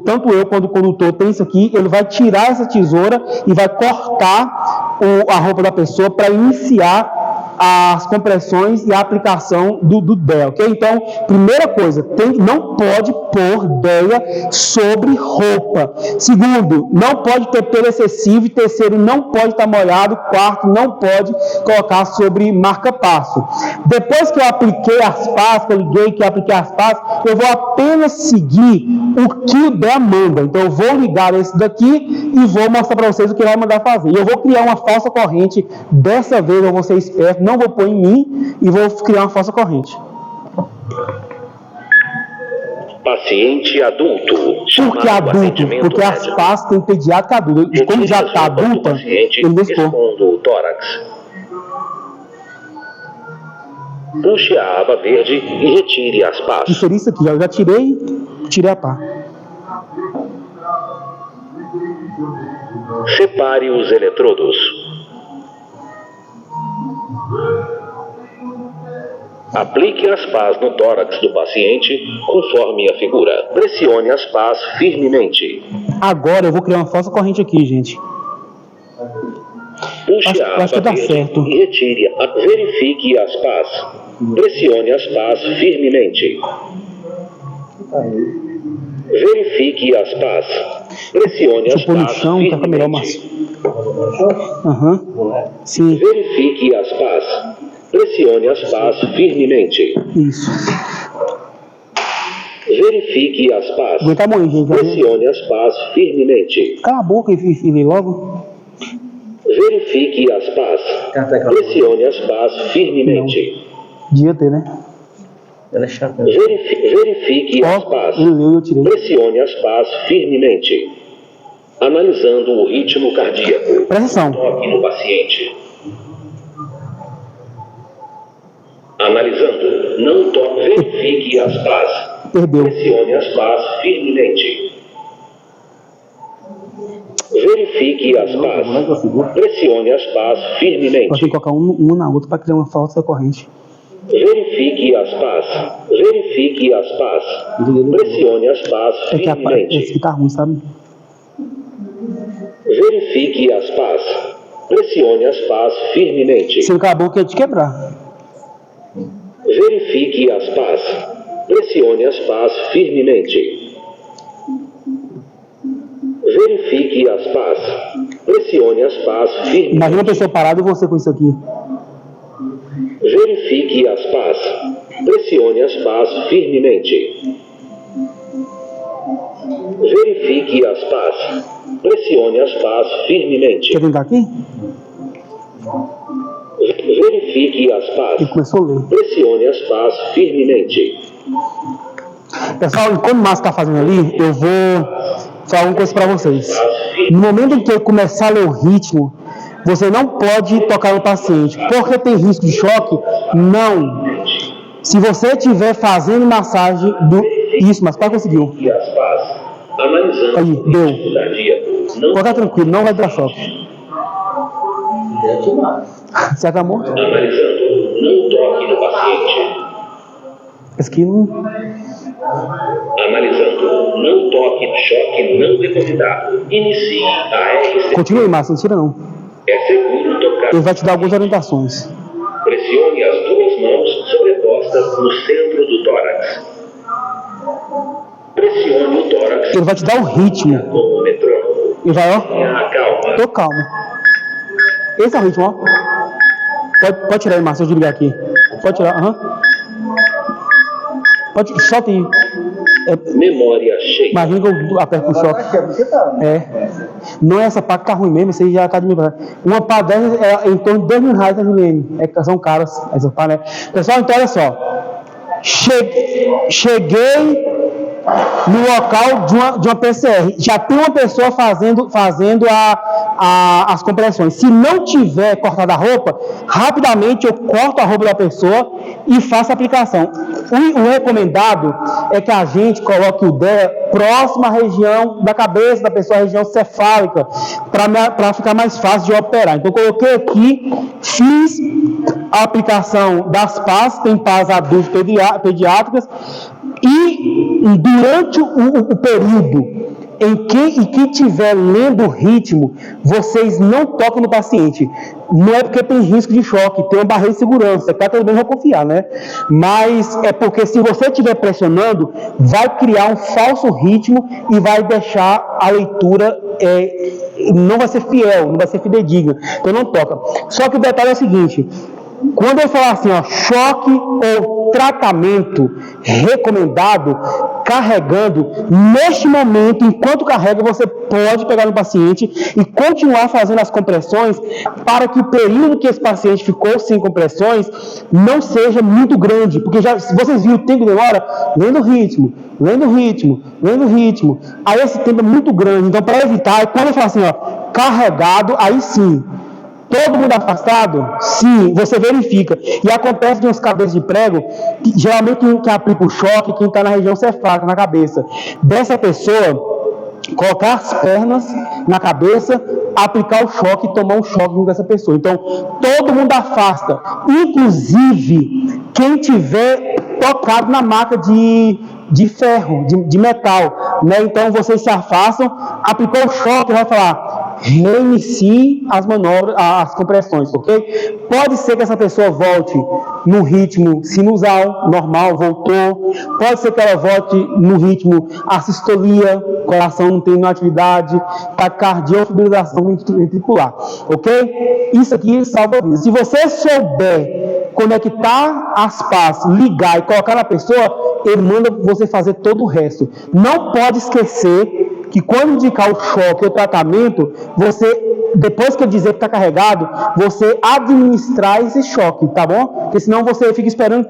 tanto eu quanto o condutor tem isso aqui, ele vai tirar essa tesoura e vai cortar a roupa da pessoa para iniciar as compressões e a aplicação do DEA, ok? Então, primeira coisa, não pode pôr DEA sobre roupa. Segundo, não pode ter pelo excessivo. E terceiro, não pode estar molhado. Quarto, não pode colocar sobre marca-passo. Depois que eu apliquei as pás, que eu liguei, que eu apliquei as pás, eu vou apenas seguir o que o DEA manda. Então, eu vou ligar esse daqui e vou mostrar para vocês o que ele vai mandar fazer. E eu vou criar uma falsa corrente. Dessa vez eu vou ser esperto, não vou pôr em mim e vou criar uma falsa corrente. Paciente adulto. Por que adulto? Porque as pás têm pediátrica adulta. E como já está adulta, ele vai expor. Esconda o tórax. Puxe a aba verde e retire as pás. Isso aqui, eu já tirei a pá. Separe os eletrodos. Aplique as pás no tórax do paciente, conforme a figura. Pressione as pás firmemente. Agora eu vou criar uma falsa corrente aqui, gente. Puxe a acho que aba dá verde certo. e retire. Verifique as pás. Pressione as pás firmemente. Verifique as pás. Pressione Deixa as eu pôr no pás chão, tá melhor, Márcio. firmemente. Aham. Sim, Verifique as pás. Pressione as pás firmemente. isso. Verifique as pás. Aguenta a mão, gente. Pressione as pás firmemente. Cala a boca e lê logo. Verifique as pás. Pressione as pás firmemente. Devia ter, né? Ela é chata. Verifique as Ó, pás. ele leu e eu tirei. Pressione as pás firmemente. Analisando o ritmo cardíaco. Presta atenção. Toque no paciente. Analisando. Não toque. Verifique as pás. Perdeu. Pressione as pás firmemente. Verifique as pás. Pressione as pás Eu tenho firmemente. que colocar um na outra para criar uma falsa corrente. Verifique as pás. Verifique as pás. Pressione as pás É que esse firmemente. aqui tá ruim, sabe? Verifique as pás. Pressione as pás firmemente. Se não calar a boca, é de quebrar. Verifique as pás. Pressione as pás firmemente. Verifique as pás. Pressione as pás firmemente. Imagina a pessoa parada e você com isso aqui. Verifique as pás. Pressione as pás firmemente. Verifique as pás. Pressione as pás firmemente. Quer tentar aqui? Verifique as pás. Ele começou a ler. Pressione as pás firmemente. Pessoal, enquanto o Márcio está fazendo ali, eu vou falar uma coisa para vocês. No momento em que eu começar a ler o ritmo, você não pode tocar no paciente. Porque tem risco de choque? Não. Se você estiver fazendo massagem do... Isso, mas quase conseguiu. Verifique as pás. Analisando Aí, o deu. ritmo cardíaco. Não Pode ficar tranquilo, não vai dar choque. Você está morto? analisando. Não toque no paciente. Esse aqui não... Analisando. Não toque no choque não recomendado. Inicie a RC. Continue, Márcio, não tira não. É seguro tocar. Ele vai te dar algumas orientações. Pressione as duas mãos sobrepostas no centro do tórax. Pressione o tórax Ele vai te dar o ritmo. com o metrônomo. Ele vai, ó, Tenha calma. tô calmo. Esse é o ritmo, ó. Pode tirar aí, Márcio, eu desligar aqui. Pode tirar, aham. Pode, solta aí. Memória cheia. Imagina que eu aperto o choque. É. Não é essa pá que tá ruim mesmo, você já acaba de me. Uma pá dessas é em torno de R$2.000, tá, Juliane? São caras essas pá, né? Pessoal, então olha só. Cheguei no local de uma PCR. Já tem uma pessoa fazendo as compressões. Se não tiver cortado a roupa, rapidamente eu corto a roupa da pessoa e faço a aplicação. O recomendado é que a gente coloque o DEA próximo à região da cabeça da pessoa, a região cefálica, para ficar mais fácil de operar. Então, coloquei aqui, fiz a aplicação das pás, tem pás adultas pediátricas, e durante o período em que estiver lendo o ritmo, vocês não tocam no paciente. Não é porque tem risco de choque, tem uma barreira de segurança, que também vai confiar, né? Mas é porque se você estiver pressionando, vai criar um falso ritmo e vai deixar a leitura, não vai ser fiel, não vai ser fidedigna. Então não toca. Só que o detalhe é o seguinte: quando eu falar assim, ó, choque ou tratamento recomendado, carregando, neste momento, enquanto carrega, você pode pegar no paciente e continuar fazendo as compressões para que o período que esse paciente ficou sem compressões não seja muito grande, porque já, vocês viram o tempo que demora? Lendo o ritmo. Aí esse tempo é muito grande, então para evitar, quando eu falo assim, ó, carregado, aí sim. Todo mundo afastado? Sim, você verifica. E acontece de uns cabeças de prego, que, geralmente quem aplica o choque, quem está na região cefálica, na cabeça. Dessa pessoa, colocar as pernas na cabeça, aplicar o choque e tomar um choque junto dessa pessoa. Então, todo mundo afasta, inclusive quem tiver tocado na maca de ferro, de metal, né? Então, vocês se afastam, aplicou o choque, vai falar, reinicie as manobras, as compressões, ok? Pode ser que essa pessoa volte no ritmo sinusal, normal, voltou. Pode ser que ela volte no ritmo assistolia, coração não tem atividade, taquicardia ou fibrilação ventricular, ok? Isso aqui salva a vida. Se você souber conectar as pás, ligar e colocar na pessoa, ele manda você fazer todo o resto. Não pode esquecer que quando indicar o choque ou o tratamento, você, depois que eu dizer que está carregado, você administrar esse choque, tá bom? Porque senão você fica esperando.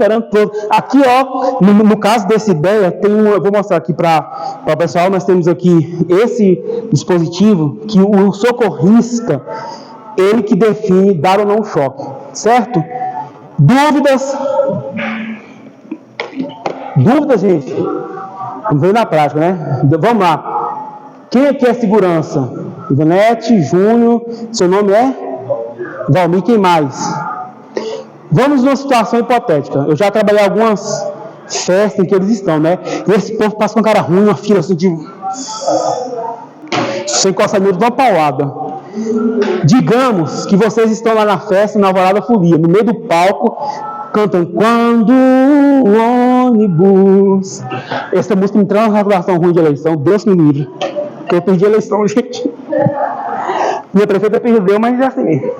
Aqui, ó, no caso dessa ideia, tem eu vou mostrar aqui para o pessoal, nós temos aqui esse dispositivo que o socorrista, ele que define dar ou não choque, certo? Dúvidas? Dúvidas, gente? Vamos ver na prática, né? Vamos lá. Quem aqui é segurança? Ivanete, Júnior, seu nome é? Valmir, quem mais? Vamos numa situação hipotética. Eu já trabalhei em algumas festas em que eles estão, né? E esse povo passa com cara ruim, uma fila assim de... Sem encosta nele, dá uma paulada. Digamos que vocês estão lá na festa, na Alvorada Folia, no meio do palco, cantam Quando o ônibus... Essa música me traz uma regulação ruim de eleição, Deus me livre. Porque eu perdi a eleição, gente. Minha prefeita perdeu, mas já sei.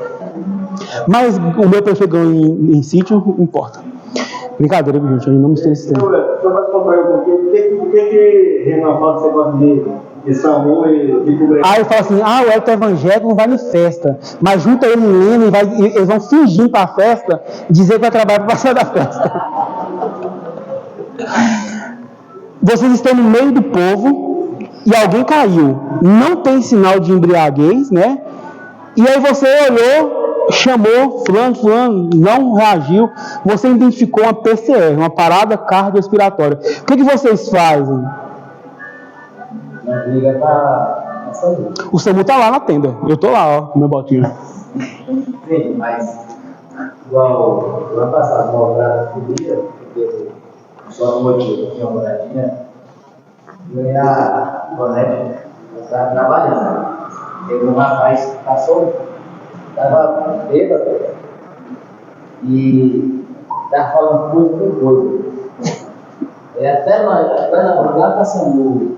Mas o meu prefeito ganhou em sítio, não importa. Brincadeira, gente, eu não me esse tempo. Só para comprar um pouquinho, por que Renan fala que você gosta de SAMU e de cobrir? Aí eu falo assim, o Elton evangélico não vai em festa, mas junta ele em Lena e eles vão fingir para a festa, dizer que vai trabalhar para passar da festa. Vocês estão no meio do povo e alguém caiu, não tem sinal de embriaguez, né? E aí você olhou, chamou fulano, não reagiu, você identificou uma PCR, uma parada cardiorrespiratória. O que vocês fazem? Liga para SAMU. O SAMU está lá na tenda, eu estou lá, ó, com meu botinho. Sim, mas igual ano passado, no Alvorada Folia, porque só no motivo, tinha uma moradinha, eu e a Bonete estava trabalhando. Teve um rapaz que passou, estava bêbado e estava falando coisa por coisa. E até na madrugada SAMU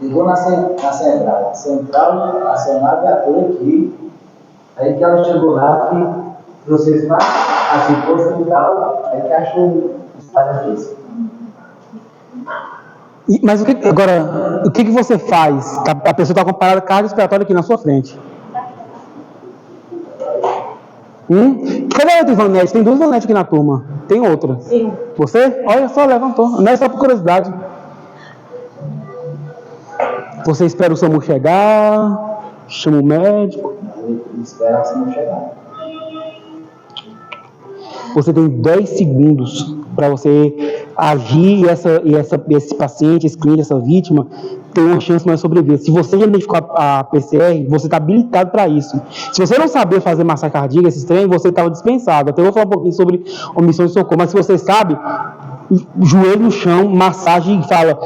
ligou na central. A central acionava a viatura aqui. Aí que ela chegou lá e vocês lá, assim, posto de tal, aí que achou o espalho disso. Mas o que você faz? A pessoa está com parada cardiorrespiratória aqui na sua frente. Cadê a outra Ivanete? Tem duas Ivanetes aqui na turma. Tem outra? Sim. Você? Olha só, levantou. Não é só por curiosidade. Você espera o SAMU chegar, chama o médico. Espera o SAMU chegar. Você tem 10 segundos para você agir e esse paciente, esse cliente, essa vítima, tem uma chance mais de sobreviver. Se você já identificou a PCR, você está habilitado para isso. Se você não saber fazer massagem cardíaca, esses treinos, você estava dispensado. Até vou falar um pouquinho sobre omissão de socorro, mas se você sabe, joelho no chão, massagem, fala,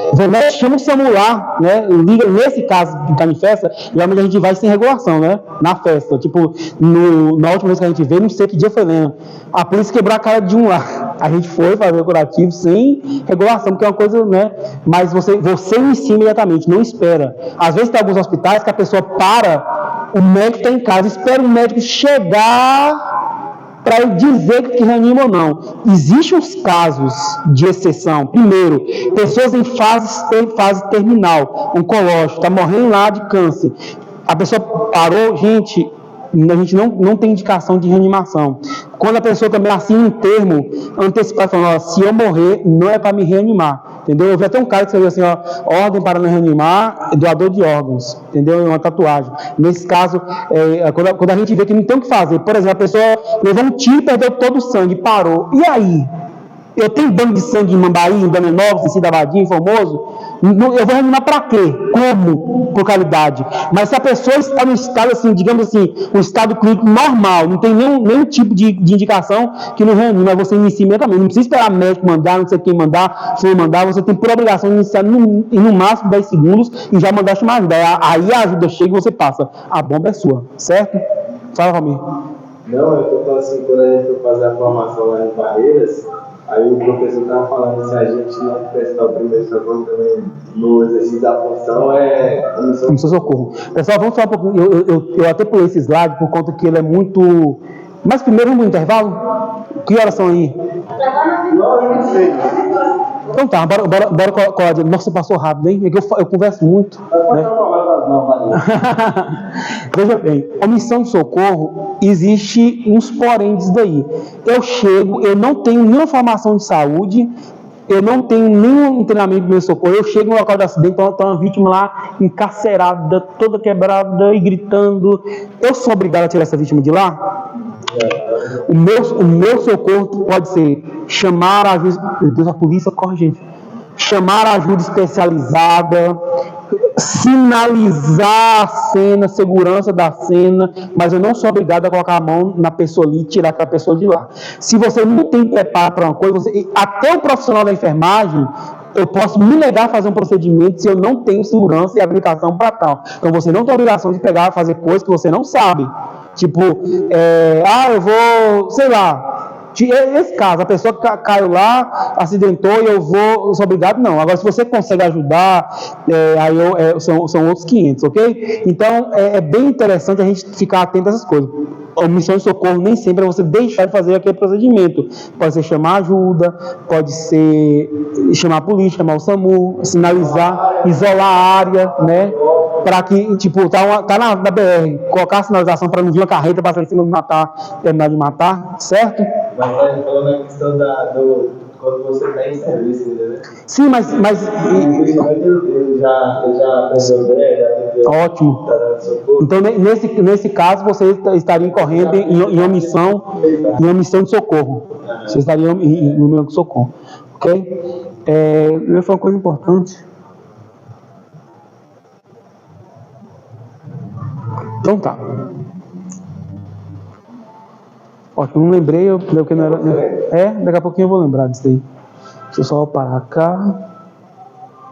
chama o SAMU lá, né? Liga, nesse caso que está em festa, geralmente a gente vai sem regulação, né? Na festa, tipo, na última vez que a gente veio, não sei que dia foi, Lena, a polícia quebrou a cara de um lá, a gente foi fazer o curativo sem regulação, porque é uma coisa, né? Mas você inicia imediatamente, não espera. Às vezes tem alguns hospitais que a pessoa para, o médico está em casa, espera o médico chegar para ele dizer que reanima ou não. Existem uns casos de exceção. Primeiro, pessoas em fase terminal, oncológica, está morrendo lá de câncer. A pessoa parou, a gente não tem indicação de reanimação. Quando a pessoa também assina um termo antecipado, falando, se eu morrer, não é para me reanimar. Entendeu? Eu vi até um cara que escreveu assim, ordem para não reanimar, doador de órgãos, entendeu? É uma tatuagem. Nesse caso, quando a gente vê que não tem o que fazer, por exemplo, a pessoa levou um tiro, perdeu todo o sangue, parou. E aí? Eu tenho banco de sangue em Mambaí, em Dona Nova, em Cidadinho, em Formoso? Eu vou reanimar para quê? Como? Por qualidade. Mas se a pessoa está no estado, assim, digamos assim, um estado clínico normal, não tem nenhum tipo de indicação que não reanima, você inicia imediatamente. Não precisa esperar médico mandar, não sei quem mandar, se mandar, você tem por obrigação de iniciar no máximo 10 segundos e já mandar chamar ajuda. Aí a ajuda chega e você passa. A bomba é sua, certo? Fala, Romir. Não, eu tô falando assim, quando a gente foi fazer a formação lá em Barreiras, aí o professor estava falando, se a gente não prestar o primeiro socorro também no exercício da função, comissão socorro. Pessoal, vamos falar um pouquinho. Eu até pulei esse slide por conta que ele é muito. Mas primeiro vamos no intervalo? Que horas são aí? Não sei. Então tá, bora Cláudia. Nossa, passou rápido, hein? É que eu converso muito. Né? Veja bem, omissão de socorro, existe uns porém disso daí. Eu chego, eu não tenho nenhuma formação de saúde, eu não tenho nenhum treinamento de meu socorro, eu chego no local do acidente, então tem uma vítima lá encarcerada, toda quebrada e gritando. Eu sou obrigado a tirar essa vítima de lá? O meu socorro pode ser chamar a ajuda, meu Deus, a polícia corre, gente. Chamar a ajuda especializada, sinalizar a cena, segurança da cena, mas eu não sou obrigado a colocar a mão na pessoa ali e tirar aquela pessoa de lá. Se você não tem preparo para uma coisa, até o profissional da enfermagem, eu posso me negar a fazer um procedimento se eu não tenho segurança e habilitação para tal. Então você não tem obrigação de pegar e fazer coisas que você não sabe. Tipo, eu vou, sei lá, esse caso, a pessoa caiu lá, acidentou e eu sou obrigado, não. Agora, se você consegue ajudar, são outros 500, ok? Então, é bem interessante a gente ficar atento a essas coisas. A omissão de socorro nem sempre é você deixar de fazer aquele procedimento. Pode ser chamar ajuda, pode ser chamar a polícia, chamar o SAMU, sinalizar, isolar a área, né? Para que, tipo, tá na BR, colocar a sinalização para não vir uma carreta passar em cima de terminar de matar, certo? Mas tá falando na questão quando você está em serviço, né? Sim, mas ele já aprendeu bem, já aprendeu. Ótimo. Então, nesse caso, você estaria incorrendo em omissão de socorro. Você estaria em omissão de socorro. Ok? Foi uma coisa importante. Então tá. Ótimo, não lembrei, eu que não era. Daqui a pouquinho eu vou lembrar disso aí. Deixa eu só parar cá.